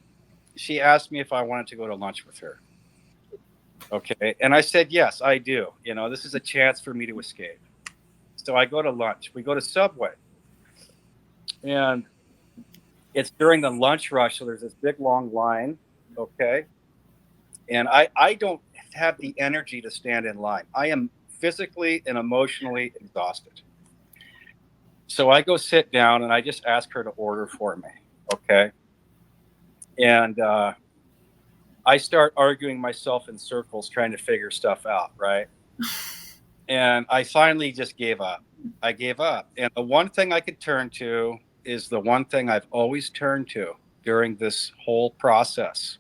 She asked me if I wanted to go to lunch with her. Okay. And I said, yes, I do. This is a chance for me to escape. So I go to lunch. We go to Subway. And it's during the lunch rush. So there's this big, long line. Okay. And I don't have the energy to stand in line. I am physically and emotionally exhausted. So I go sit down and I just ask her to order for me. Okay. And I start arguing myself in circles, trying to figure stuff out. Right. And I finally just gave up. I gave up. And the one thing I could turn to is the one thing I've always turned to during this whole process: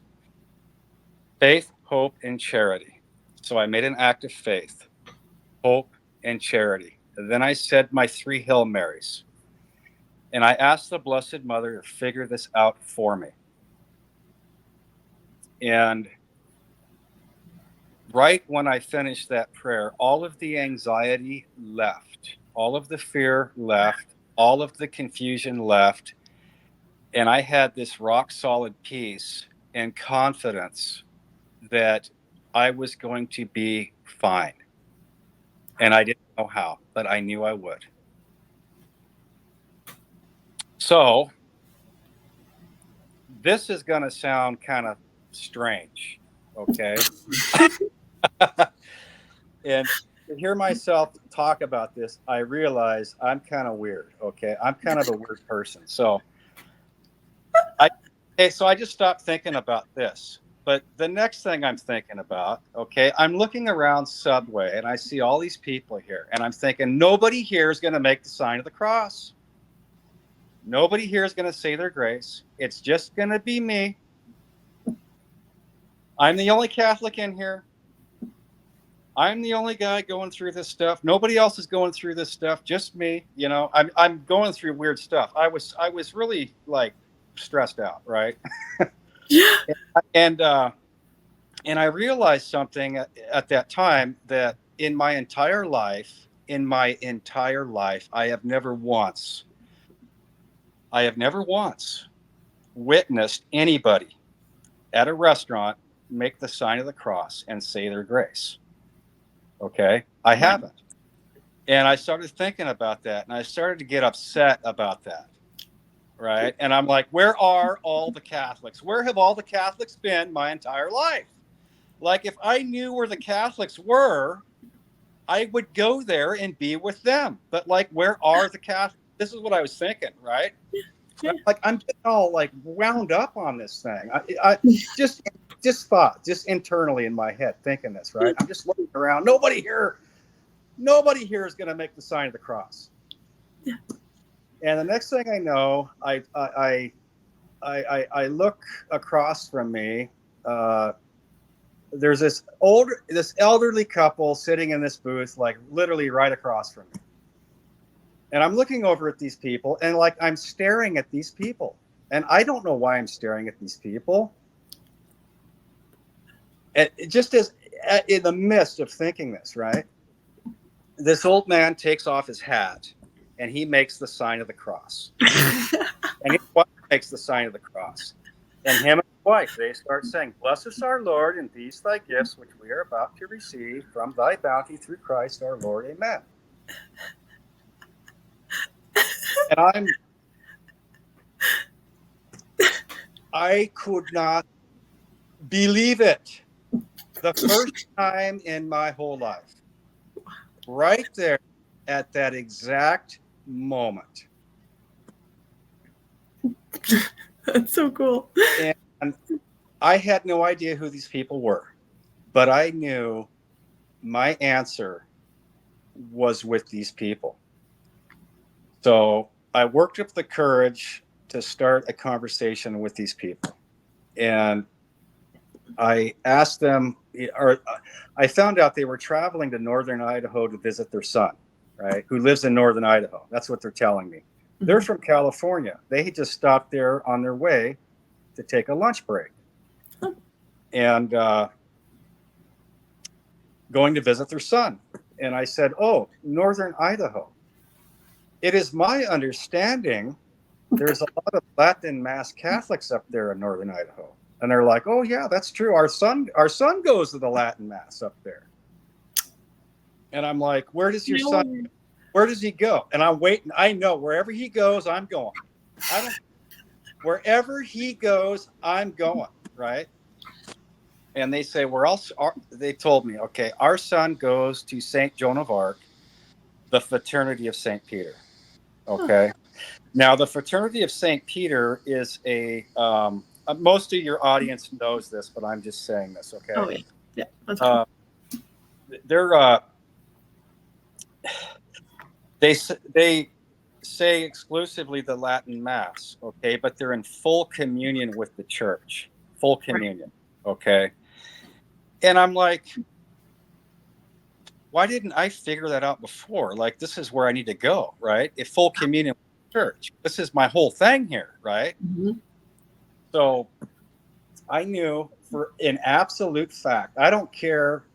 faith, hope, and charity. So I made an act of faith, hope, and charity. And then I said my 3 Hail Marys. And I asked the Blessed Mother to figure this out for me. And right when I finished that prayer, all of the anxiety left, all of the fear left, all of the confusion left. And I had this rock solid peace and confidence that I was going to be fine. And I didn't know how, but I knew I would. So this is going to sound kind of strange. Okay. And to hear myself talk about this, I realize I'm kind of weird. Okay. I'm kind of a weird person. So I just stopped thinking about this. But the next thing I'm thinking about, okay, I'm looking around Subway and I see all these people here, and I'm thinking nobody here is going to make the sign of the cross. Nobody here is going to say their grace. It's just going to be me. I'm the only Catholic in here. I'm the only guy going through this stuff. Nobody else is going through this stuff. Just me. I'm going through weird stuff. I was really like stressed out, right? Yeah. And I realized something at that time, that in my entire life, I have never once witnessed anybody at a restaurant make the sign of the cross and say their grace. Okay. I haven't. And I started thinking about that, and I started to get upset about that. right? And I'm like, where are all the Catholics? Where have all the Catholics been my entire life? Like, if I knew where the Catholics were, I would go there and be with them. But like, where are the Catholics? This is what I was thinking, right? Yeah. Like, I'm getting all like wound up on this thing. I just thought, just internally in my head, thinking this, right? I'm just looking around. Nobody here is going to make the sign of the cross. Yeah. And the next thing I know, I look across from me. There's this elderly couple sitting in this booth, like literally right across from me. And I'm looking over at these people, and like I'm staring at these people, and I don't know why I'm staring at these people. And just as in the midst of thinking this, right? This old man takes off his hat, and he makes the sign of the cross. And his wife makes the sign of the cross. And him and his wife, they start saying, "Bless us, our Lord, and these thy gifts, which we are about to receive from thy bounty through Christ our Lord. Amen." And I could not believe it. The first time in my whole life. Right there at that exact moment. That's so cool. And I had no idea who these people were, but I knew my answer was with these people. So I worked up the courage to start a conversation with these people. And I asked them, or I found out they were traveling to northern Idaho to visit their son, right, who lives in northern Idaho. That's what they're telling me. Mm-hmm. They're from California. They had just stopped there on their way to take a lunch break. And going to visit their son. And I said, "Oh, northern Idaho. It is my understanding there's a lot of Latin Mass Catholics up there in northern Idaho." And they're like, "Oh yeah, that's true. Our son goes to the Latin Mass up there." And I'm like, "Where does your son? Where does he go?" And I'm waiting. I know wherever he goes, I'm going. Wherever he goes, I'm going. Right? And they say, they told me, okay, our son goes to St. Joan of Arc, the Fraternity of St. Peter. Okay. Now, the Fraternity of St. Peter is most of your audience knows this, but I'm just saying this, okay? Oh, yeah. That's right. They say exclusively the Latin Mass, okay? But they're in full communion with the church, full communion, okay? And I'm like, why didn't I figure that out before? Like, this is where I need to go, right? If full communion with the church. This is my whole thing here, right? Mm-hmm. So I knew for an absolute fact, I don't care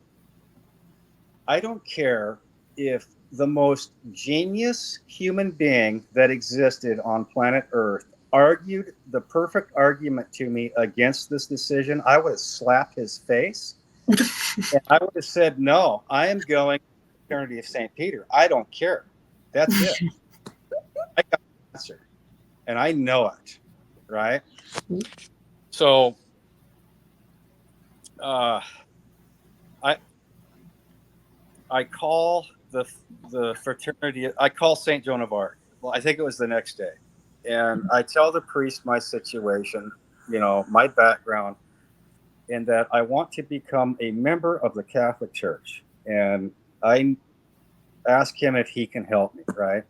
if the most genius human being that existed on planet Earth argued the perfect argument to me against this decision, I would have slapped his face. And I would have said, "No, I am going to the Fraternity of St. Peter. I don't care. That's it. I got the answer. And I know it." Right? So I call the fraternity, I call St. Joan of Arc. Well, I think it was the next day. And I tell the priest my situation, my background, and that I want to become a member of the Catholic Church. And I ask him if he can help me, right?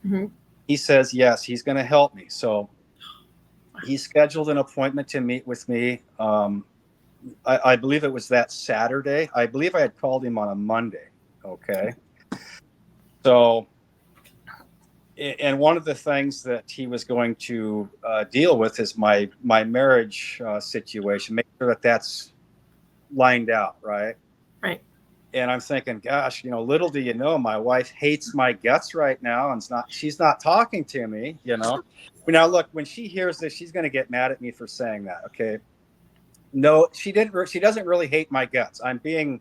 Mm-hmm. He says, yes, he's going to help me. So he scheduled an appointment to meet with me. I believe it was that Saturday. I believe I had called him on a Monday. Okay. So, and one of the things that he was going to deal with is my marriage situation, make sure that that's lined out, right? Right. And I'm thinking, gosh, little do you know, my wife hates my guts right now, and she's not talking to me, Now, look, when she hears this, she's going to get mad at me for saying that. Okay. No, she didn't. She doesn't really hate my guts. I'm being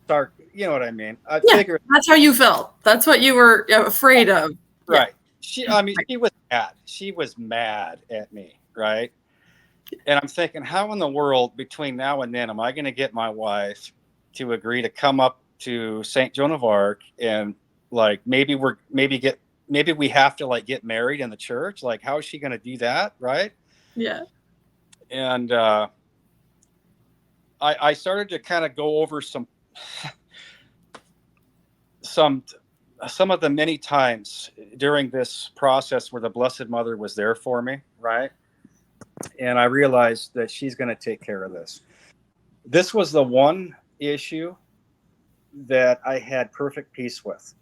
dark. You know what I mean? I figured that's how you felt. That's what you were afraid of. Right. she was mad. She was mad at me, right? And I'm thinking, how in the world between now and then am I going to get my wife to agree to come up to St. Joan of Arc and like maybe we have to like get married in the church? Like, how is she going to do that, right? Yeah. And I started to kind of go over some of the many times during this process where the Blessed Mother was there for me, right? And I realized that she's going to take care of this. This was the one issue that I had perfect peace with.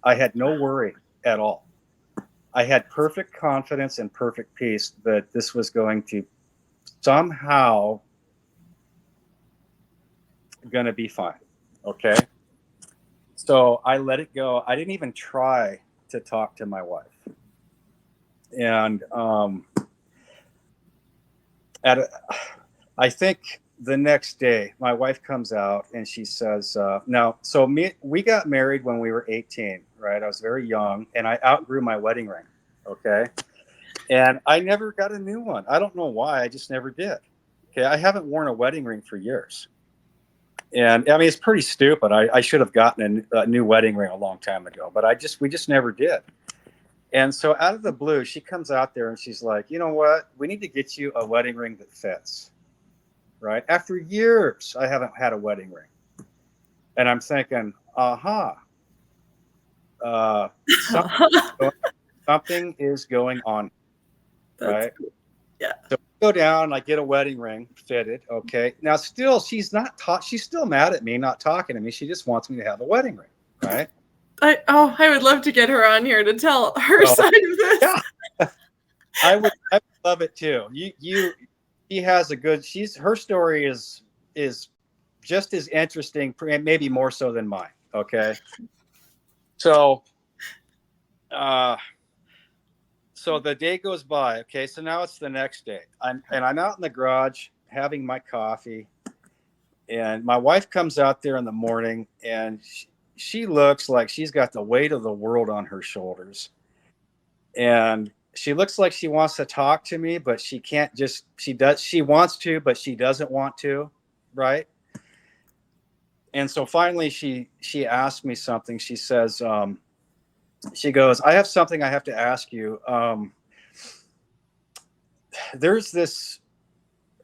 I had no worry at all. I had perfect confidence and perfect peace that this was going to somehow going to be fine. Okay. So I let it go. I didn't even try to talk to my wife. And I think the next day, my wife comes out and she says, we got married when we were 18, right? I was very young and I outgrew my wedding ring. Okay. And I never got a new one. I don't know why. I just never did. Okay. I haven't worn a wedding ring for years. And I mean, it's pretty stupid. I should have gotten a new wedding ring a long time ago, but we just never did. And so out of the blue, she comes out there and she's like, you know what? We need to get you a wedding ring that fits. Right? After years, I haven't had a wedding ring. And I'm thinking, something is going on. Right? Cool. Yeah. So I go down, I get a wedding ring fitted. Okay. Now still, she's still mad at me, not talking to me. She just wants me to have a wedding ring. Right? I would love to get her on here to tell her side of this. Yeah. I would love it too. She has her story is just as interesting, maybe more so than mine. Okay. So the day goes by. Okay. So now it's the next day. I'm out in the garage having my coffee and my wife comes out there in the morning and she looks like she's got the weight of the world on her shoulders. And she looks like she wants to talk to me, but she can't she wants to, but she doesn't want to. Right. And so finally she asked me something. She says, she goes, I have something I have to ask you. There's this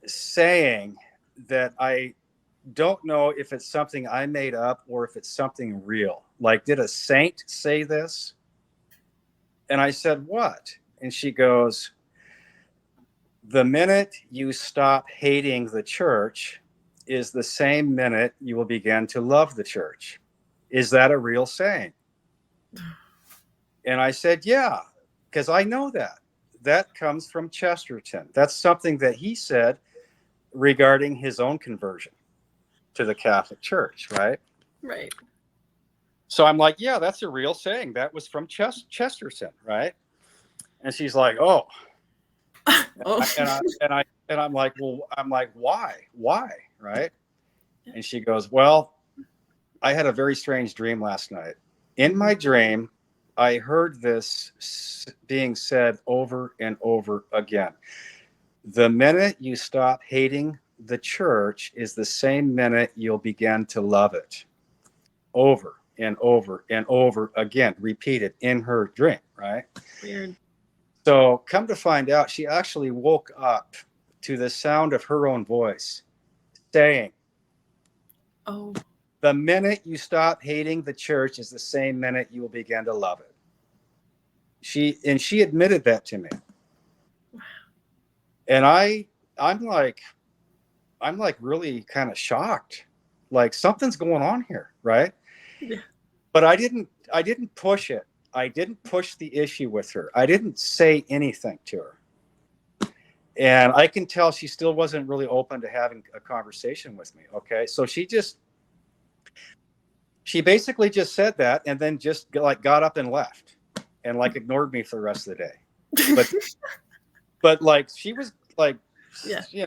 saying that I don't know if it's something I made up or if it's something real. Like, did a saint say this? And I said, what? And she goes, the minute you stop hating the church is the same minute you will begin to love the church. Is that a real saying? And I said, yeah, because I know that. That comes from Chesterton. That's something that he said regarding his own conversion to the Catholic Church, right? Right. So I'm like, yeah, that's a real saying. That was from Chesterton, right? And she's like, oh. And I'm like, why, right? And she goes, well, I had a very strange dream last night. In my dream, I heard this being said over and over again. The minute you stop hating the church is the same minute you'll begin to love it. Over and over and over again, repeated in her dream, right? Weird. So come to find out, she actually woke up to the sound of her own voice saying, oh, the minute you stop hating the church is the same minute you will begin to love it. She admitted that to me. Wow. And I'm like really kind of shocked. Like something's going on here, right? Yeah. But I didn't push it. I didn't push the issue with her. I didn't say anything to her. And I can tell she still wasn't really open to having a conversation with me. Okay. So she basically just said that and then just got up and left and ignored me for the rest of the day. But she was like, yeah. You know,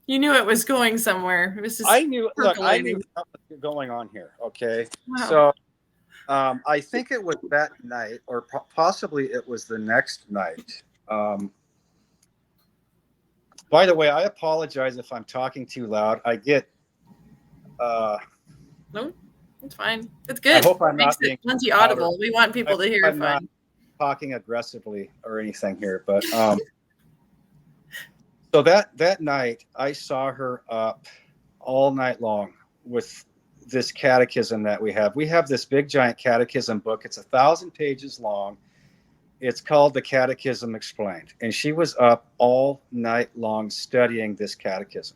you knew it was going somewhere. It was just I knew something was going on here. Okay. Wow. So I think it was that night, or possibly it was the next night. By the way, I apologize if I'm talking too loud. I get. No, it's fine. It's good. I hope I'm Makes not being it plenty louder. audible. We want people to hear I'm fine. not talking aggressively or anything here, but so that night I saw her up all night long with this catechism that we have. We have this big giant catechism book. It's 1,000 pages long. It's called The Catechism Explained. And she was up all night long studying this catechism.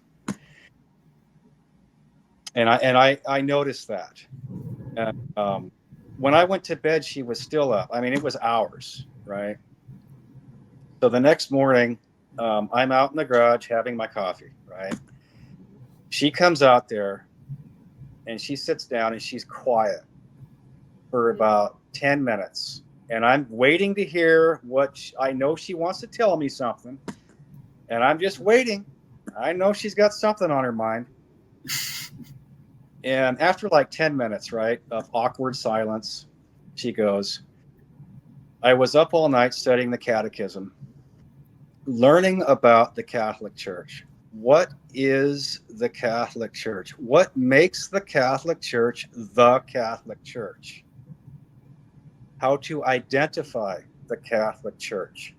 And I noticed that. And, when I went to bed, she was still up. I mean, it was hours, right? So the next morning, I'm out in the garage having my coffee, right? She comes out there and she sits down and she's quiet for about 10 minutes. And I'm waiting to hear what I know she wants to tell me something. And I'm just waiting. I know she's got something on her mind. And after like 10 minutes, right, of awkward silence, she goes, I was up all night studying the catechism, learning about the Catholic Church. What is the Catholic Church? What makes the Catholic Church the Catholic Church? How to identify the Catholic Church.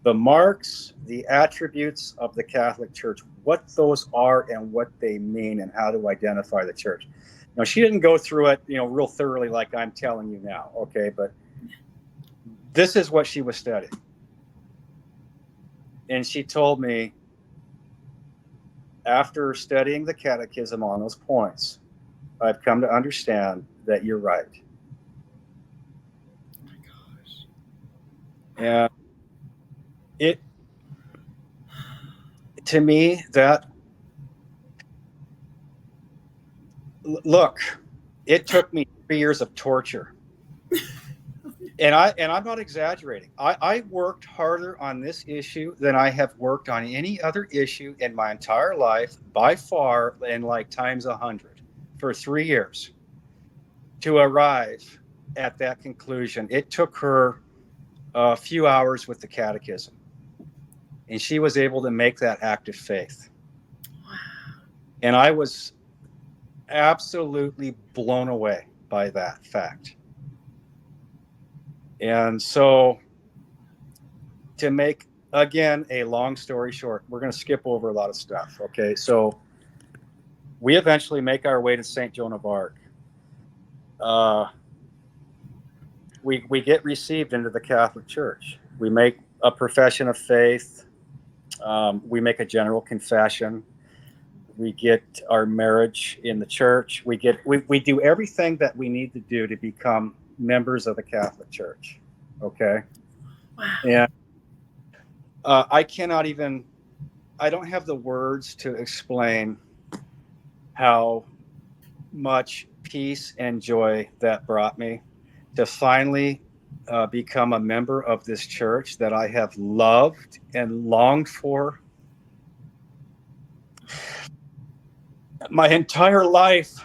The marks, the attributes of the Catholic Church, what those are and what they mean and how to identify the church. Now, she didn't go through it, real thoroughly like I'm telling you now, okay? But this is what she was studying. And she told me, after studying the catechism on those points, I've come to understand that you're right. Oh my gosh. And it, to me, that, look, it took me 3 years of torture. And I'm not exaggerating. I worked harder on this issue than I have worked on any other issue in my entire life, by far, and like times 100, for 3 years to arrive at that conclusion. It took her a few hours with the catechism, and she was able to make that act of faith. And I was absolutely blown away by that fact. And so, to make, again, a long story short, we're going to skip over a lot of stuff. Okay. So we eventually make our way to St. Joan of Arc. We get received into the Catholic Church. We make a profession of faith. We make a general confession. We get our marriage in the church. We do everything that we need to do to become members of the Catholic Church. Okay. Wow. And I don't have the words to explain how much peace and joy that brought me to finally become a member of this church that I have loved and longed for my entire life,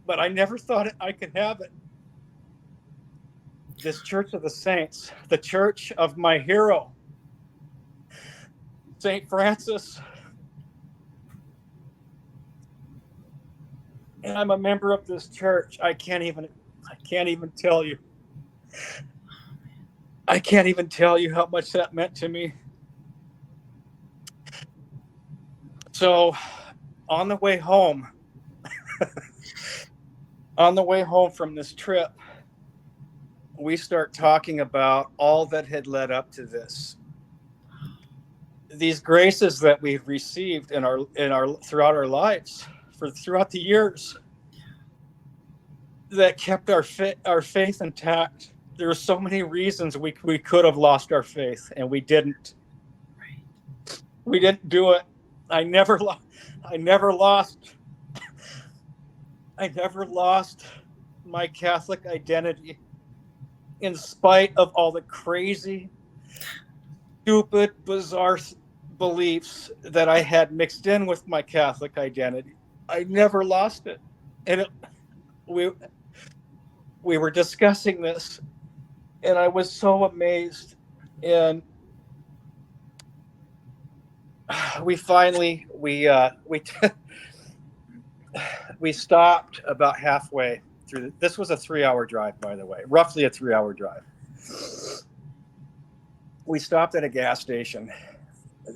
but I never thought I could have it. This Church of the Saints, the church of my hero, St. Francis. And I'm a member of this church. I can't even tell you. I can't even tell you how much that meant to me. So, on the way home from this trip, we start talking about all that had led up to this. These graces that we've received in our throughout our lives, throughout the years, that kept our faith intact. There were so many reasons we could have lost our faith, and we didn't. We didn't do it. I never lost my Catholic identity, in spite of all the crazy, stupid, bizarre beliefs that I had mixed in with my Catholic identity. I never lost it. And we were discussing this, and I was so amazed. And we finally we stopped about halfway through. This was a 3-hour drive, by the way, roughly a 3-hour drive. We stopped at a gas station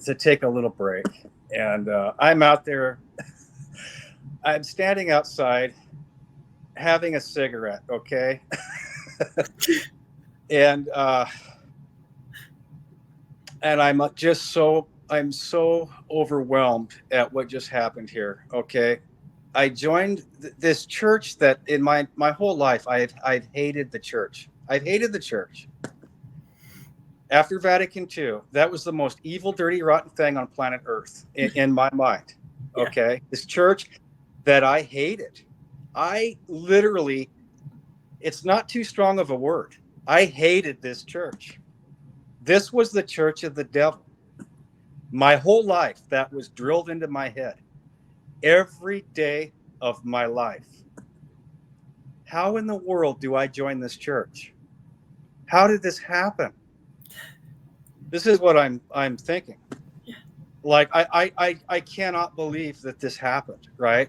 to take a little break, and I'm out there. I'm standing outside having a cigarette, okay? and I'm so overwhelmed at what just happened here, okay? I joined this church that in my whole life I've hated the church. I've hated the church. After Vatican II, that was the most evil, dirty, rotten thing on planet Earth in my mind. Okay, yeah. This church that I hated. I literally, it's not too strong of a word. I hated this church. This was the church of the devil. My whole life, that was drilled into my head. Every day of my life. How in the world do I join this church? How did this happen? This is what I'm thinking. Yeah. Like I cannot believe that this happened, right?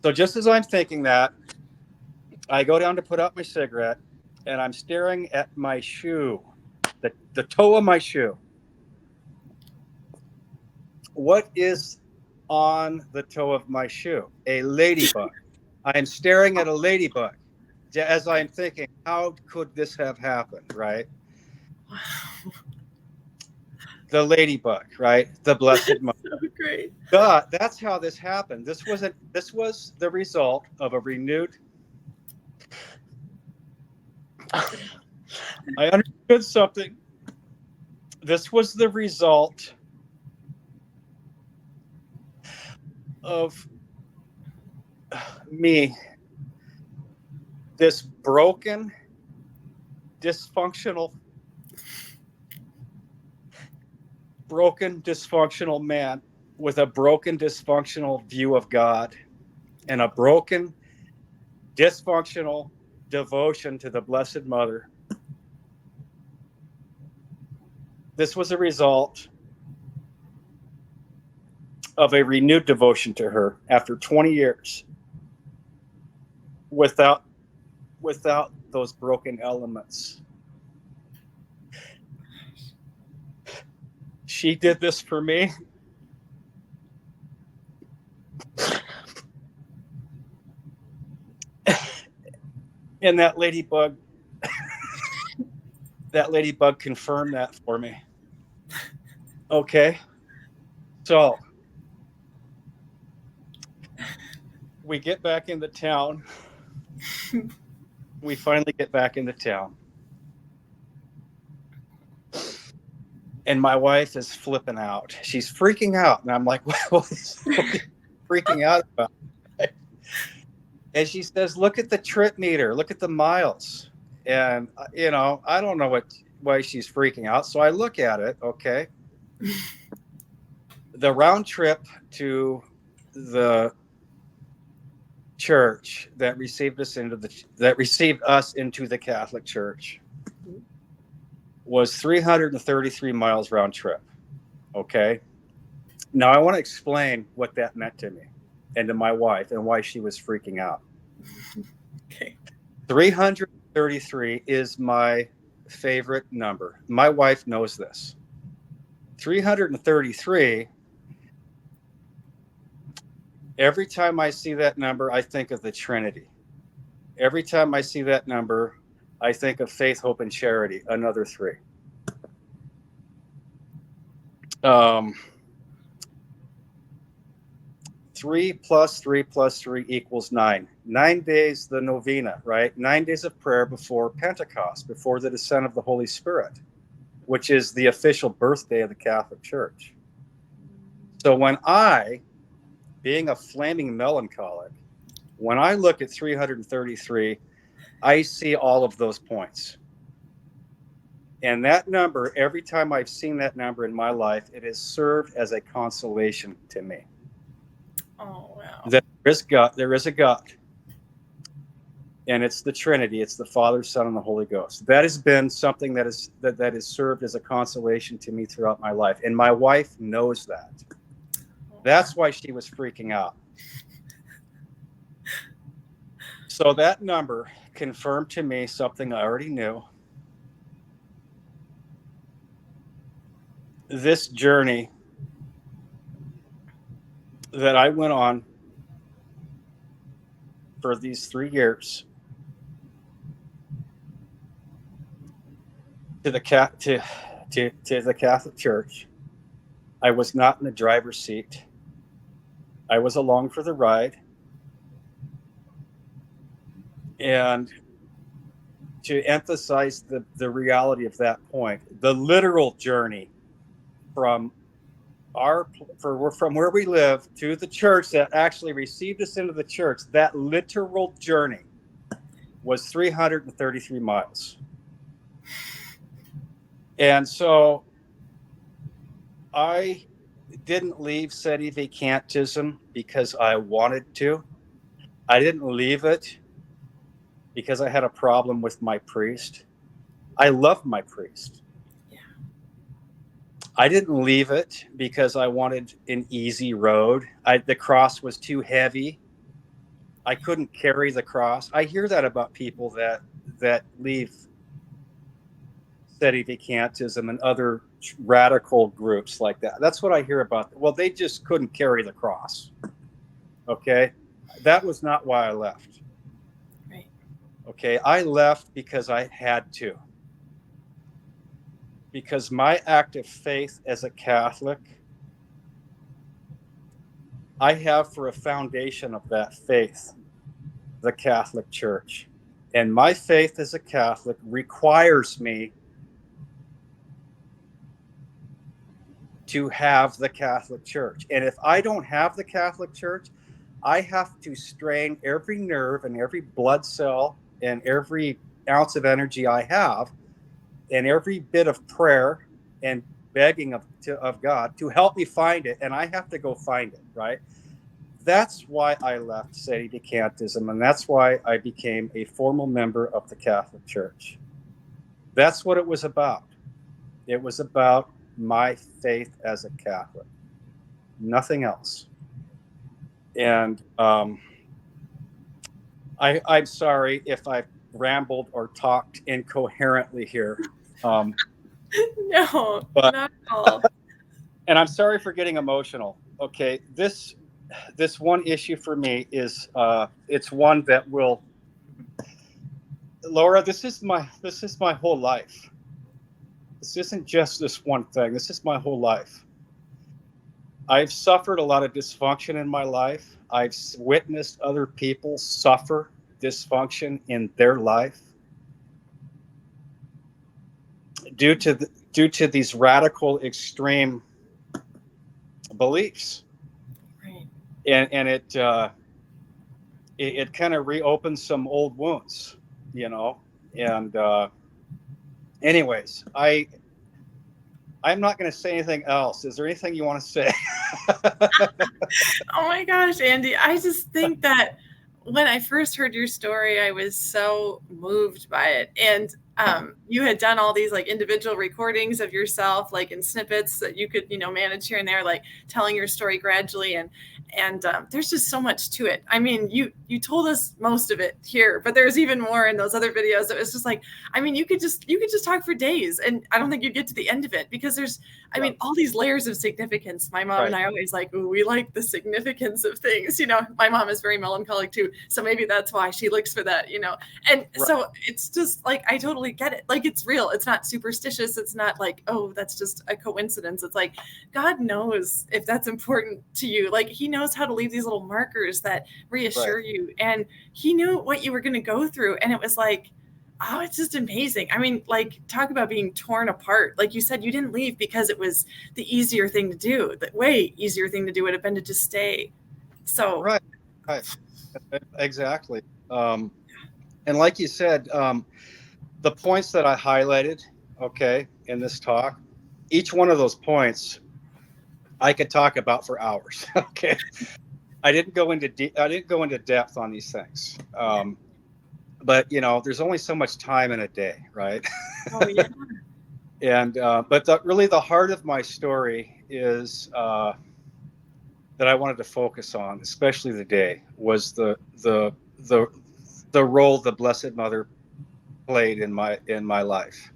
So just as I'm thinking that, I go down to put out my cigarette, and I'm staring at my shoe, the toe of my shoe. What is on the toe of my shoe? A ladybug. I am staring at a ladybug as I'm thinking, how could this have happened, right? Wow. The ladybug, right? The Blessed Mother. So great. God, that's how this happened. This was the result of a renewed. I understood something. This was the result of me, this broken, dysfunctional man with a broken, dysfunctional view of God and a broken, dysfunctional devotion to the Blessed Mother. This was a result of a renewed devotion to her after 20 years without those broken elements. She did this for me. And that ladybug confirmed that for me. Okay. So we get back into town. We finally get back into town. And my wife is flipping out. She's freaking out. And I'm like, what is freaking out about? And she says, look at the trip meter. Look at the miles. And, I don't know why she's freaking out. So I look at it. Okay. The round trip to the church that received us into the Catholic Church was 333 miles round trip. Okay. Now I want to explain what that meant to me and to my wife and why she was freaking out. Okay. 333 is my favorite number. My wife knows this. 333. Every time I see that number, I think of the Trinity. Every time I see that number, I think of faith, hope, and charity, another 3. 3 plus 3 plus 3 equals 9. 9 days, the novena, right? 9 days of prayer before Pentecost, before the descent of the Holy Spirit, which is the official birthday of the Catholic Church. So when I, being a flaming melancholic, when I look at 333, I see all of those points. And that number, every time I've seen that number in my life, it has served as a consolation to me. Oh, wow. There is a God. And it's the Trinity. It's the Father, Son, and the Holy Ghost. That has been something that has served as a consolation to me throughout my life. And my wife knows that. That's why she was freaking out. So that number confirmed to me something I already knew. This journey that I went on for these 3 years to the Catholic Church, I was not in the driver's seat. I was along for the ride. And to emphasize the reality of that point, the literal journey from where we live to the church that actually received us into the church, that literal journey was 333 miles. And so I didn't leave Sedevacantism because I wanted to. I didn't leave it because I had a problem with my priest. I love my priest. Yeah. I didn't leave it because I wanted an easy road. The cross was too heavy. I couldn't carry the cross. I hear that about people that leave Sedevacantism and other radical groups like that. That's what I hear about. Well, they just couldn't carry the cross. Okay? That was not why I left. Right. Okay? I left because I had to. Because my act of faith as a Catholic, I have for a foundation of that faith the Catholic Church. And my faith as a Catholic requires me to have the Catholic Church. And if I don't have the Catholic Church, I have to strain every nerve and every blood cell and every ounce of energy I have and every bit of prayer and begging of God to help me find it. And I have to go find it, right? That's why I left Sedevacantism, and that's why I became a formal member of the Catholic Church. That's what it was about. It was about my faith as a Catholic, nothing else. And I'm sorry if I've rambled or talked incoherently here. No, but, not at all. And I'm sorry for getting emotional. Okay, this one issue for me is it's one that will, Laura, this is my whole life. This isn't just this one thing. This is my whole life. I've suffered a lot of dysfunction in my life. I've witnessed other people suffer dysfunction in their life due to these radical, extreme beliefs. Right. And it kind of reopens some old wounds, you know. And anyways, I'm not going to say anything else. Is there anything you want to say? Oh my gosh, Andy. I just think that when I first heard your story, I was so moved by it. And you had done all these like individual recordings of yourself, like in snippets that you could, manage here and there, like telling your story gradually. And there's just so much to it. I mean, you told us most of it here, but there's even more in those other videos. It was just like, I mean, you could just talk for days, and I don't think you'd get to the end of it because there's, I mean, all these layers of significance. My mom and I always like, ooh, we like the significance of things. My mom is very melancholic too, so maybe that's why she looks for that. And so it's just like I totally get it. Like it's real. It's not superstitious. It's not like, oh, that's just a coincidence. It's like God knows if that's important to you. Like He knows how to leave these little markers that reassure you, and He knew what you were going to go through, and it was like, oh, it's just amazing. I mean, like, talk about being torn apart. Like you said, you didn't leave because it was the easier thing to do. The way easier thing to do would have been to just stay. So right, exactly. And like you said, the points that I highlighted, okay, in this talk, each one of those points, I could talk about for hours. Okay, I didn't go into depth on these things. but there's only so much time in a day, right? Oh yeah. And but really the heart of my story is that I wanted to focus on, especially today, was the role the Blessed Mother played in my life,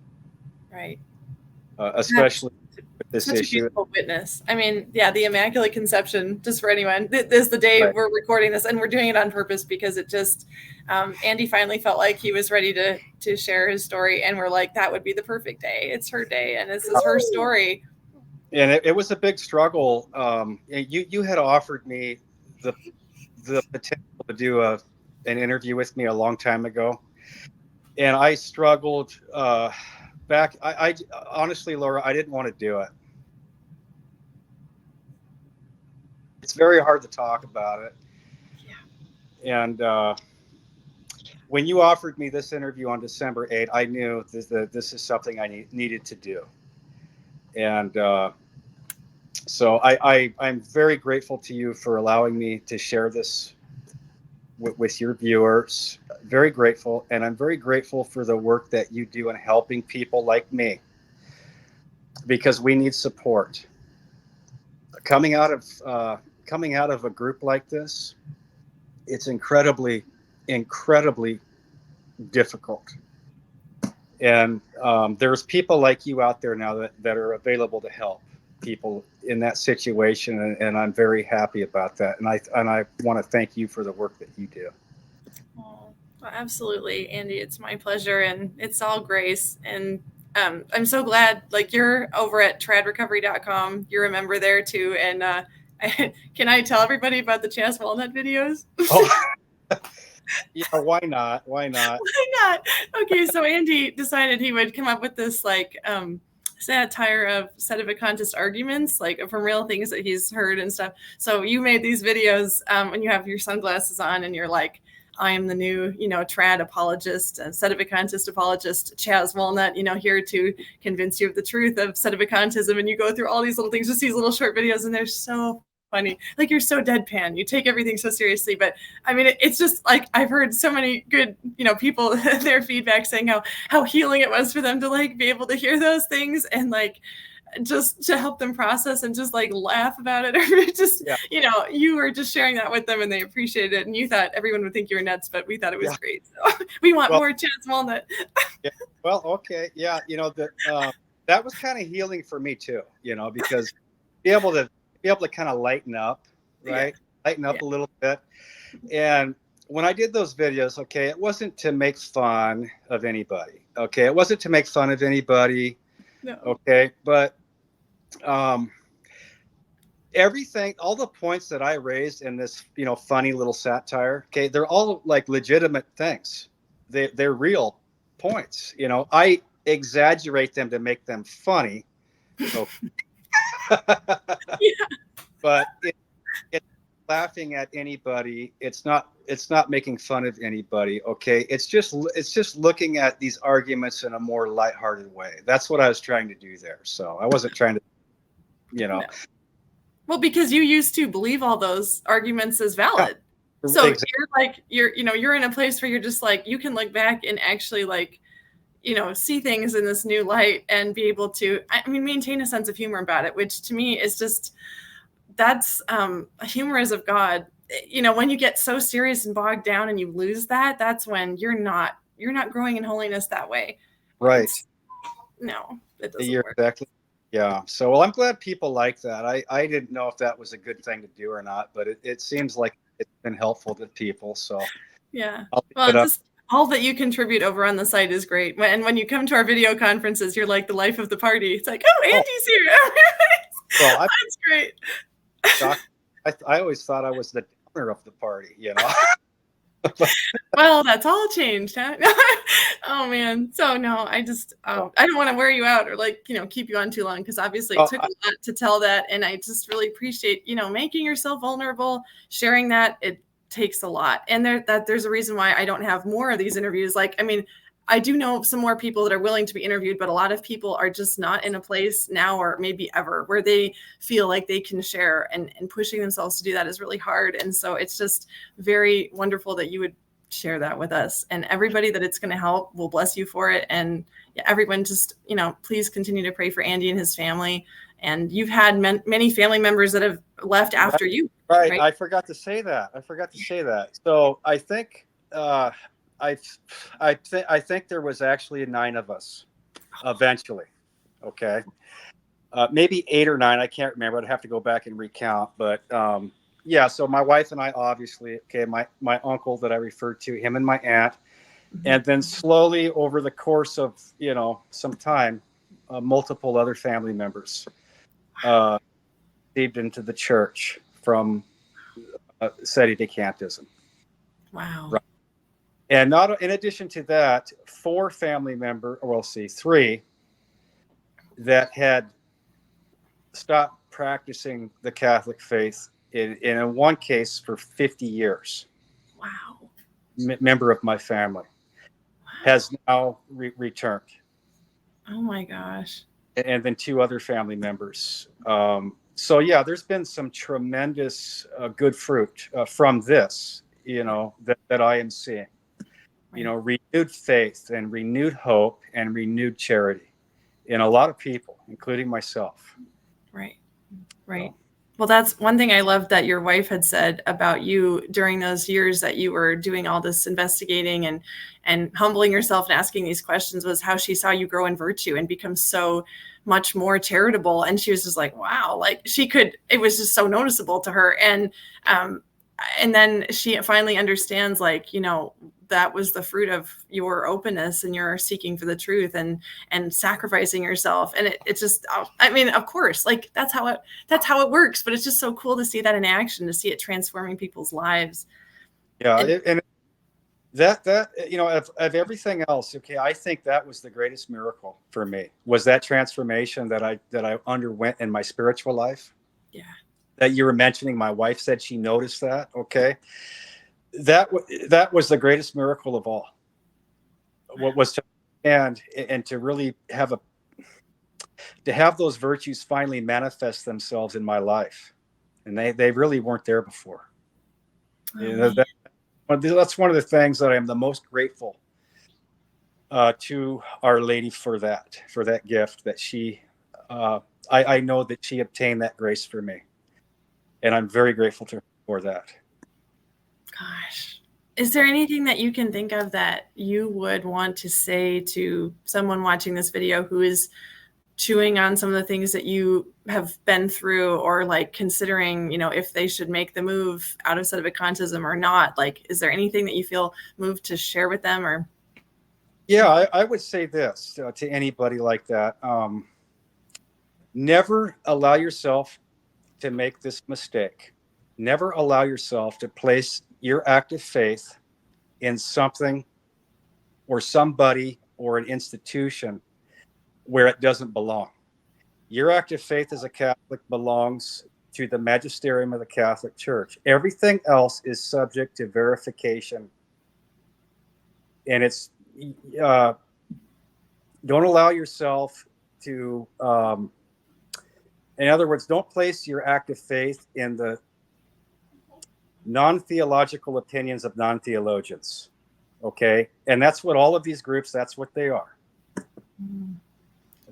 Right. especially with this Such a issue. beautiful witness. I mean, yeah, the Immaculate Conception, just for anyone, this is the day Right. we're recording this, and we're doing it on purpose because it just, Andy finally felt like he was ready to share his story, and we're like, that would be the perfect day. It's her day, and this is her story. And it was a big struggle. You had offered me the potential to do an interview with me a long time ago, and I struggled back. I honestly, Laura, I didn't want to do it. It's very hard to talk about it. Yeah. And when you offered me this interview on December 8th, I knew that this is something I needed to do. And so I'm very grateful to you for allowing me to share this with your viewers. Very grateful. And I'm very grateful for the work that you do in helping people like me, because we need support. Coming out of a group like this, it's incredibly difficult. And there's people like you out there now that are available to help people in that situation, and I'm very happy about that. And I want to thank you for the work that you do. Oh, absolutely, Andy. It's my pleasure, and it's all grace. And I'm so glad, like, you're over at tradrecovery.com. You're a member there too. And can I tell everybody about the Chas Walnut videos? Oh. Yeah, why not? Why not? Why not? Okay, so Andy decided he would come up with this satire of Sedevacantist arguments, like from real things that he's heard and stuff. So you made these videos when you have your sunglasses on and you're like, I am the new, trad apologist, Sedevacantist apologist, Chas Walnut, here to convince you of the truth of Sedevacantism. And you go through all these little things, just these little short videos, and they're so funny. Like, you're so deadpan. You take everything so seriously. But I mean, it's just like, I've heard so many good, people, their feedback saying how healing it was for them to be able to hear those things and just to help them process and just laugh about it, or just, you were just sharing that with them and they appreciated it. And you thought everyone would think you were nuts, but we thought it was great. So we want more Chas Walnut. Yeah. Well, okay. Yeah. That was kind of healing for me too, because be able to kind of lighten up, right? Yeah. Lighten up a little bit. And when I did those videos, okay, it wasn't to make fun of anybody. Okay. It wasn't to make fun of anybody. No. Okay. But everything, all the points that I raised in this, funny little satire, okay, they're all legitimate things. They're real points. I exaggerate them to make them funny. Okay. Yeah. But it's laughing at anybody. It's not making fun of anybody. Okay. It's just looking at these arguments in a more lighthearted way. That's what I was trying to do there. So I wasn't trying to, No. Well, because you used to believe all those arguments as valid. Yeah, so exactly. You're in a place where you're just you can look back and actually see things in this new light and be able to, maintain a sense of humor about it, which to me is just, that's humor is of God. When you get so serious and bogged down and you lose that, that's when you're not growing in holiness that way. Right. No, it doesn't you're work. Exactly. Yeah. So, well, I'm glad people like that. I didn't know if that was a good thing to do or not, but it seems like it's been helpful to people. So yeah. Well, just all that you contribute over on the site is great. When you come to our video conferences, you're like the life of the party. It's like, oh, Andy's here. Well, that's great. I always thought I was the downer of the party, Well, that's all changed, huh? Oh man. So no, I just I don't want to wear you out or keep you on too long, because obviously it took a lot to tell that, and I just really appreciate making yourself vulnerable, sharing that. It takes a lot, and there's a reason why I don't have more of these interviews. I do know some more people that are willing to be interviewed, but a lot of people are just not in a place now, or maybe ever, where they feel like they can share, and pushing themselves to do that is really hard. And so it's just very wonderful that you would share that with us. And everybody that it's going to help, will bless you for it. And everyone just, please continue to pray for Andy and his family. And you've had many family members that have left after you. Right. I forgot to say that. So I think I think there was actually 9 of us eventually. Okay. Maybe 8 or 9. I can't remember. I'd have to go back and recount. But yeah, so my wife and I, obviously, my uncle that I referred to, him and my aunt. And then slowly over the course of, some time, multiple other family members received into the church from Sedevacantism. Wow. Right. And in addition to that, 4 family members, 3 that had stopped practicing the Catholic faith in one case for 50 years. Wow. Member of my family has now returned. Oh my gosh. And then 2 other family members. So yeah, there's been some tremendous good fruit from this, that I am seeing. Right. Renewed faith and renewed hope and renewed charity in a lot of people, including myself. Right. So. Well, that's one thing I love that your wife had said about you during those years that you were doing all this investigating and humbling yourself and asking these questions, was how she saw you grow in virtue and become so much more charitable. And she was just like, wow, like it was just so noticeable to her. And then she finally understands, that was the fruit of your openness and your seeking for the truth and sacrificing yourself. And it's just, of course, that's how it works, but it's just so cool to see that in action, to see it transforming people's lives. Yeah. And that, of everything else, I think that was the greatest miracle for me, was that transformation that I underwent in my spiritual life. Yeah. That you were mentioning. My wife said she noticed that. Okay. That was the greatest miracle of all. What was to and to really have those virtues finally manifest themselves in my life, and they really weren't there before. That's one of the things that I am the most grateful to Our Lady for that gift that she. I know that she obtained that grace for me, and I'm very grateful to her for that. Gosh, is there anything that you can think of that you would want to say to someone watching this video who is chewing on some of the things that you have been through, or considering, if they should make the move out of Sedevacantism or not? Is there anything that you feel moved to share with them? Or yeah, I would say this to anybody like that. Never allow yourself to make this mistake. Never allow yourself to place your active faith in something or somebody or an institution where it doesn't belong. Your active faith as a Catholic belongs to the magisterium of the Catholic Church. Everything else is subject to verification. And it's, don't allow yourself to, in other words, don't place your active faith in the non-theological opinions of non-theologians. Okay. And that's what all of these groups, that's what they are.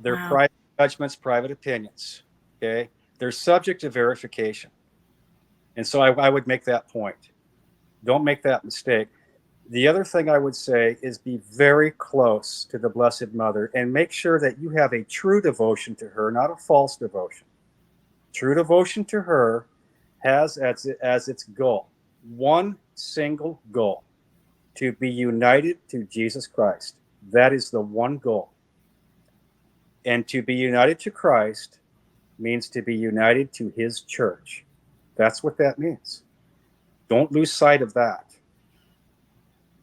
They're private judgments, private opinions. Okay. They're subject to verification. And so I would make that point. Don't make that mistake. The other thing I would say is be very close to the Blessed Mother and make sure that you have a true devotion to her, not a false devotion. True devotion to her has as its goal, one single goal, to be united to Jesus Christ. That is the one goal. And to be united to Christ means to be united to his church. That's what that means. Don't lose sight of that.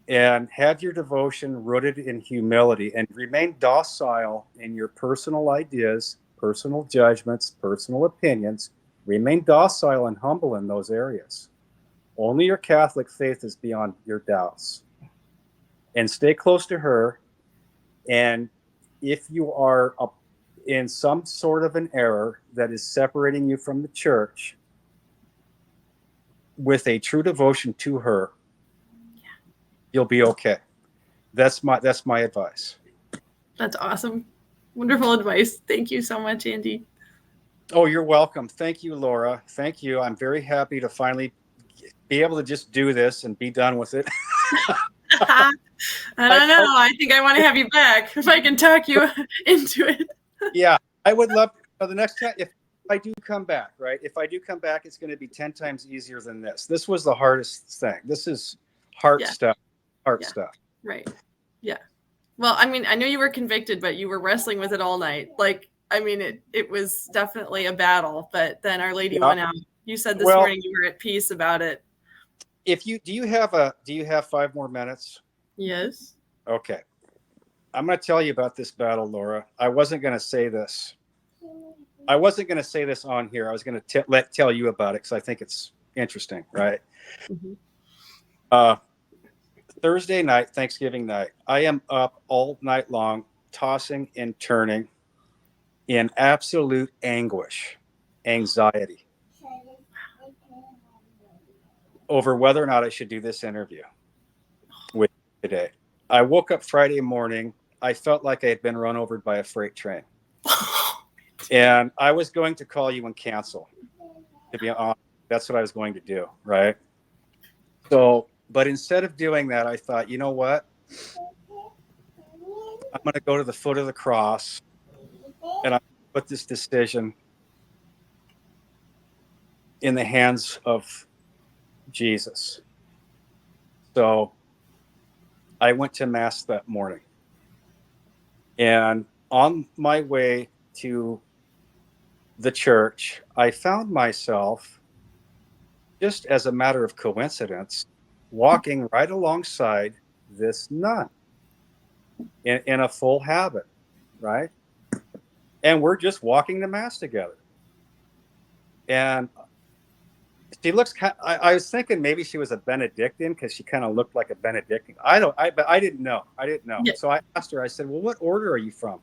And have your devotion rooted in humility, and remain docile in your personal ideas, personal judgments, personal opinions. Remain docile and humble in those areas. Only your Catholic faith is beyond your doubts. And stay close to her. And if you are in some sort of an error that is separating you from the church, with a true devotion to her, You'll be okay. That's my advice. That's awesome. Wonderful advice. Thank you so much, Andy. Oh, you're welcome. Thank you, Laura. Thank you. I'm very happy to finally be able to just do this and be done with it. I don't know. I think I want to have you back if I can talk you into it. Yeah, I would love the next time if I do come back, right? If I do come back, it's going to be 10 times easier than this. This was the hardest thing. This is heart stuff. Stuff. Right. Yeah. Well, I mean, I knew you were convicted, but you were wrestling with it all night. Like, I mean, it was definitely a battle, but then Our Lady went out. You said this morning you were at peace about it. If you do you have 5 more minutes? Yes. Okay. I'm going to tell you about this battle, Laura. I wasn't going to say this. I wasn't going to say this on here. I was going to tell you about it because I think it's interesting, right? Mm-hmm. Thursday night, Thanksgiving night, I am up all night long, tossing and turning in absolute anguish, anxiety over whether or not I should do this interview with you today. I woke up Friday morning. I felt like I had been run over by a freight train. And I was going to call you and cancel. To be honest, that's what I was going to do, right? So, but instead of doing that, I thought, you know what? I'm going to go to the foot of the cross and I put this decision in the hands of Jesus. So I went to Mass that morning. And on my way to the church, I found myself, just as a matter of coincidence, walking right alongside this nun in a full habit, right? And we're just walking to Mass together. And she looks I was thinking maybe she was a Benedictine because she kind of looked like a Benedictine. But I didn't know. Yeah. So I asked her, I said, well, what order are you from?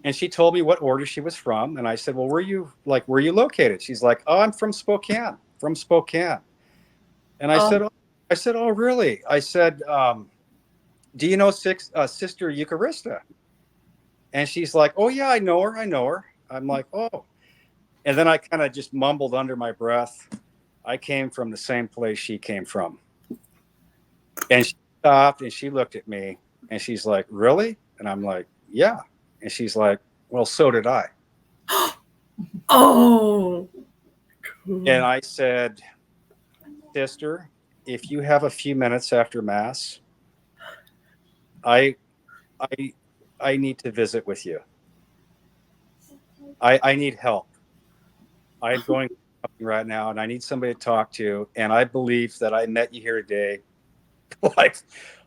And she told me what order she was from. And I said, well, where are you located? She's like, oh, I'm from Spokane. And I said, oh, really? I said, do you know Sister Eucharista? And she's like, oh, yeah, I know her. I'm like, oh. And then I kind of just mumbled under my breath, I came from the same place she came from. And she stopped and she looked at me and she's like, really? And I'm like, yeah. And she's like, well, so did I. Oh. Cool. And I said, sister, if you have a few minutes after Mass, I need to visit with you. I need help. I'm going right now and I need somebody to talk to. And I believe that I met you here today. Like,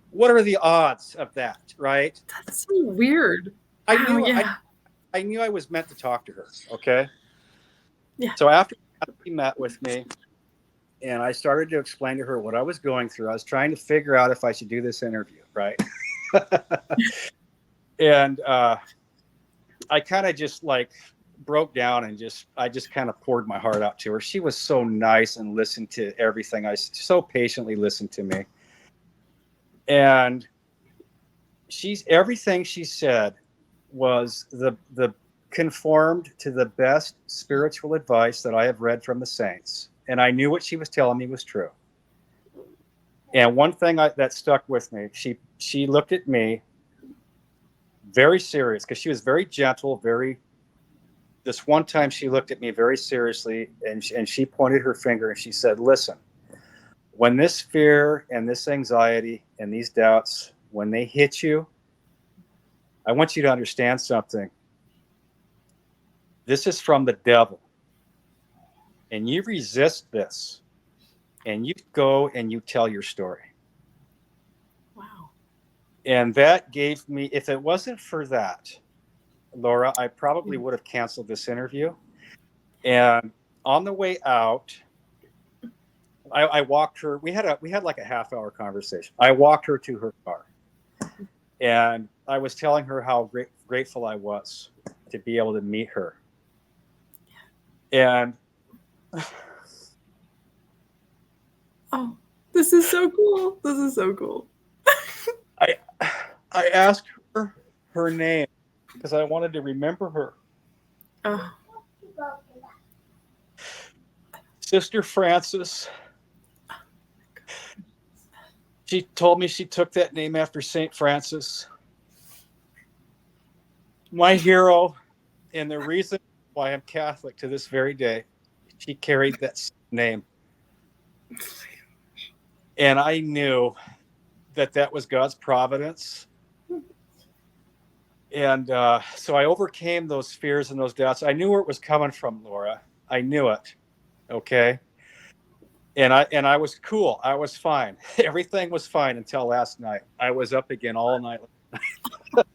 what are the odds of that? Right? That's so weird. I knew I was meant to talk to her. Okay. Yeah. So after she met with me and I started to explain to her what I was going through, I was trying to figure out if I should do this interview. Right. And I kind of just broke down and I just kind of poured my heart out to her. She was so nice and listened to everything. I so patiently listened to me. And everything she said was the conformed to the best spiritual advice that I have read from the saints. And I knew what she was telling me was true. And one thing that stuck with me, she looked at me very serious because she was very gentle, this one time she looked at me very seriously and she pointed her finger and she said, listen, when this fear and this anxiety and these doubts, when they hit you, I want you to understand something. This is from the devil. And you resist this and you go and you tell your story. Wow. And that gave me, if it wasn't for that, Laura, I probably would have canceled this interview. And on the way out, I walked her. We had like a half-hour conversation. I walked her to her car, and I was telling her how grateful I was to be able to meet her. And oh, This is so cool. This is so cool. I asked her name because I wanted to remember her. Oh. Sister Frances. She told me she took that name after St. Francis. My hero, and the reason why I'm Catholic to this very day, she carried that name. And I knew that was God's providence. And so I overcame those fears and those doubts. I knew where it was coming from, Laura. I knew it. Okay. And I was cool. I was fine. Everything was fine until last night. I was up again all night.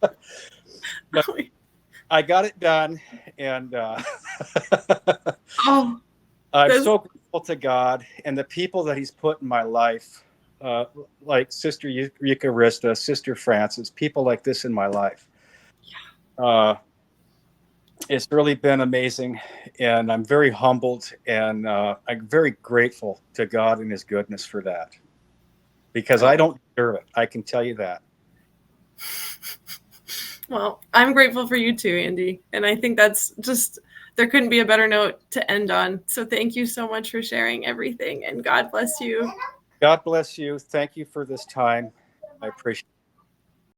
But I got it done. And I'm so grateful to God and the people that he's put in my life, like Sister Eucharista, Sister Francis, people like this in my life. It's really been amazing, and I'm very humbled, and I'm very grateful to God and his goodness for that, because I don't deserve it. I can tell you that. Well, I'm grateful for you too, Andy. And I think that's just, there couldn't be a better note to end on. So thank you so much for sharing everything, and God bless you. God bless you. Thank you for this time. I appreciate it.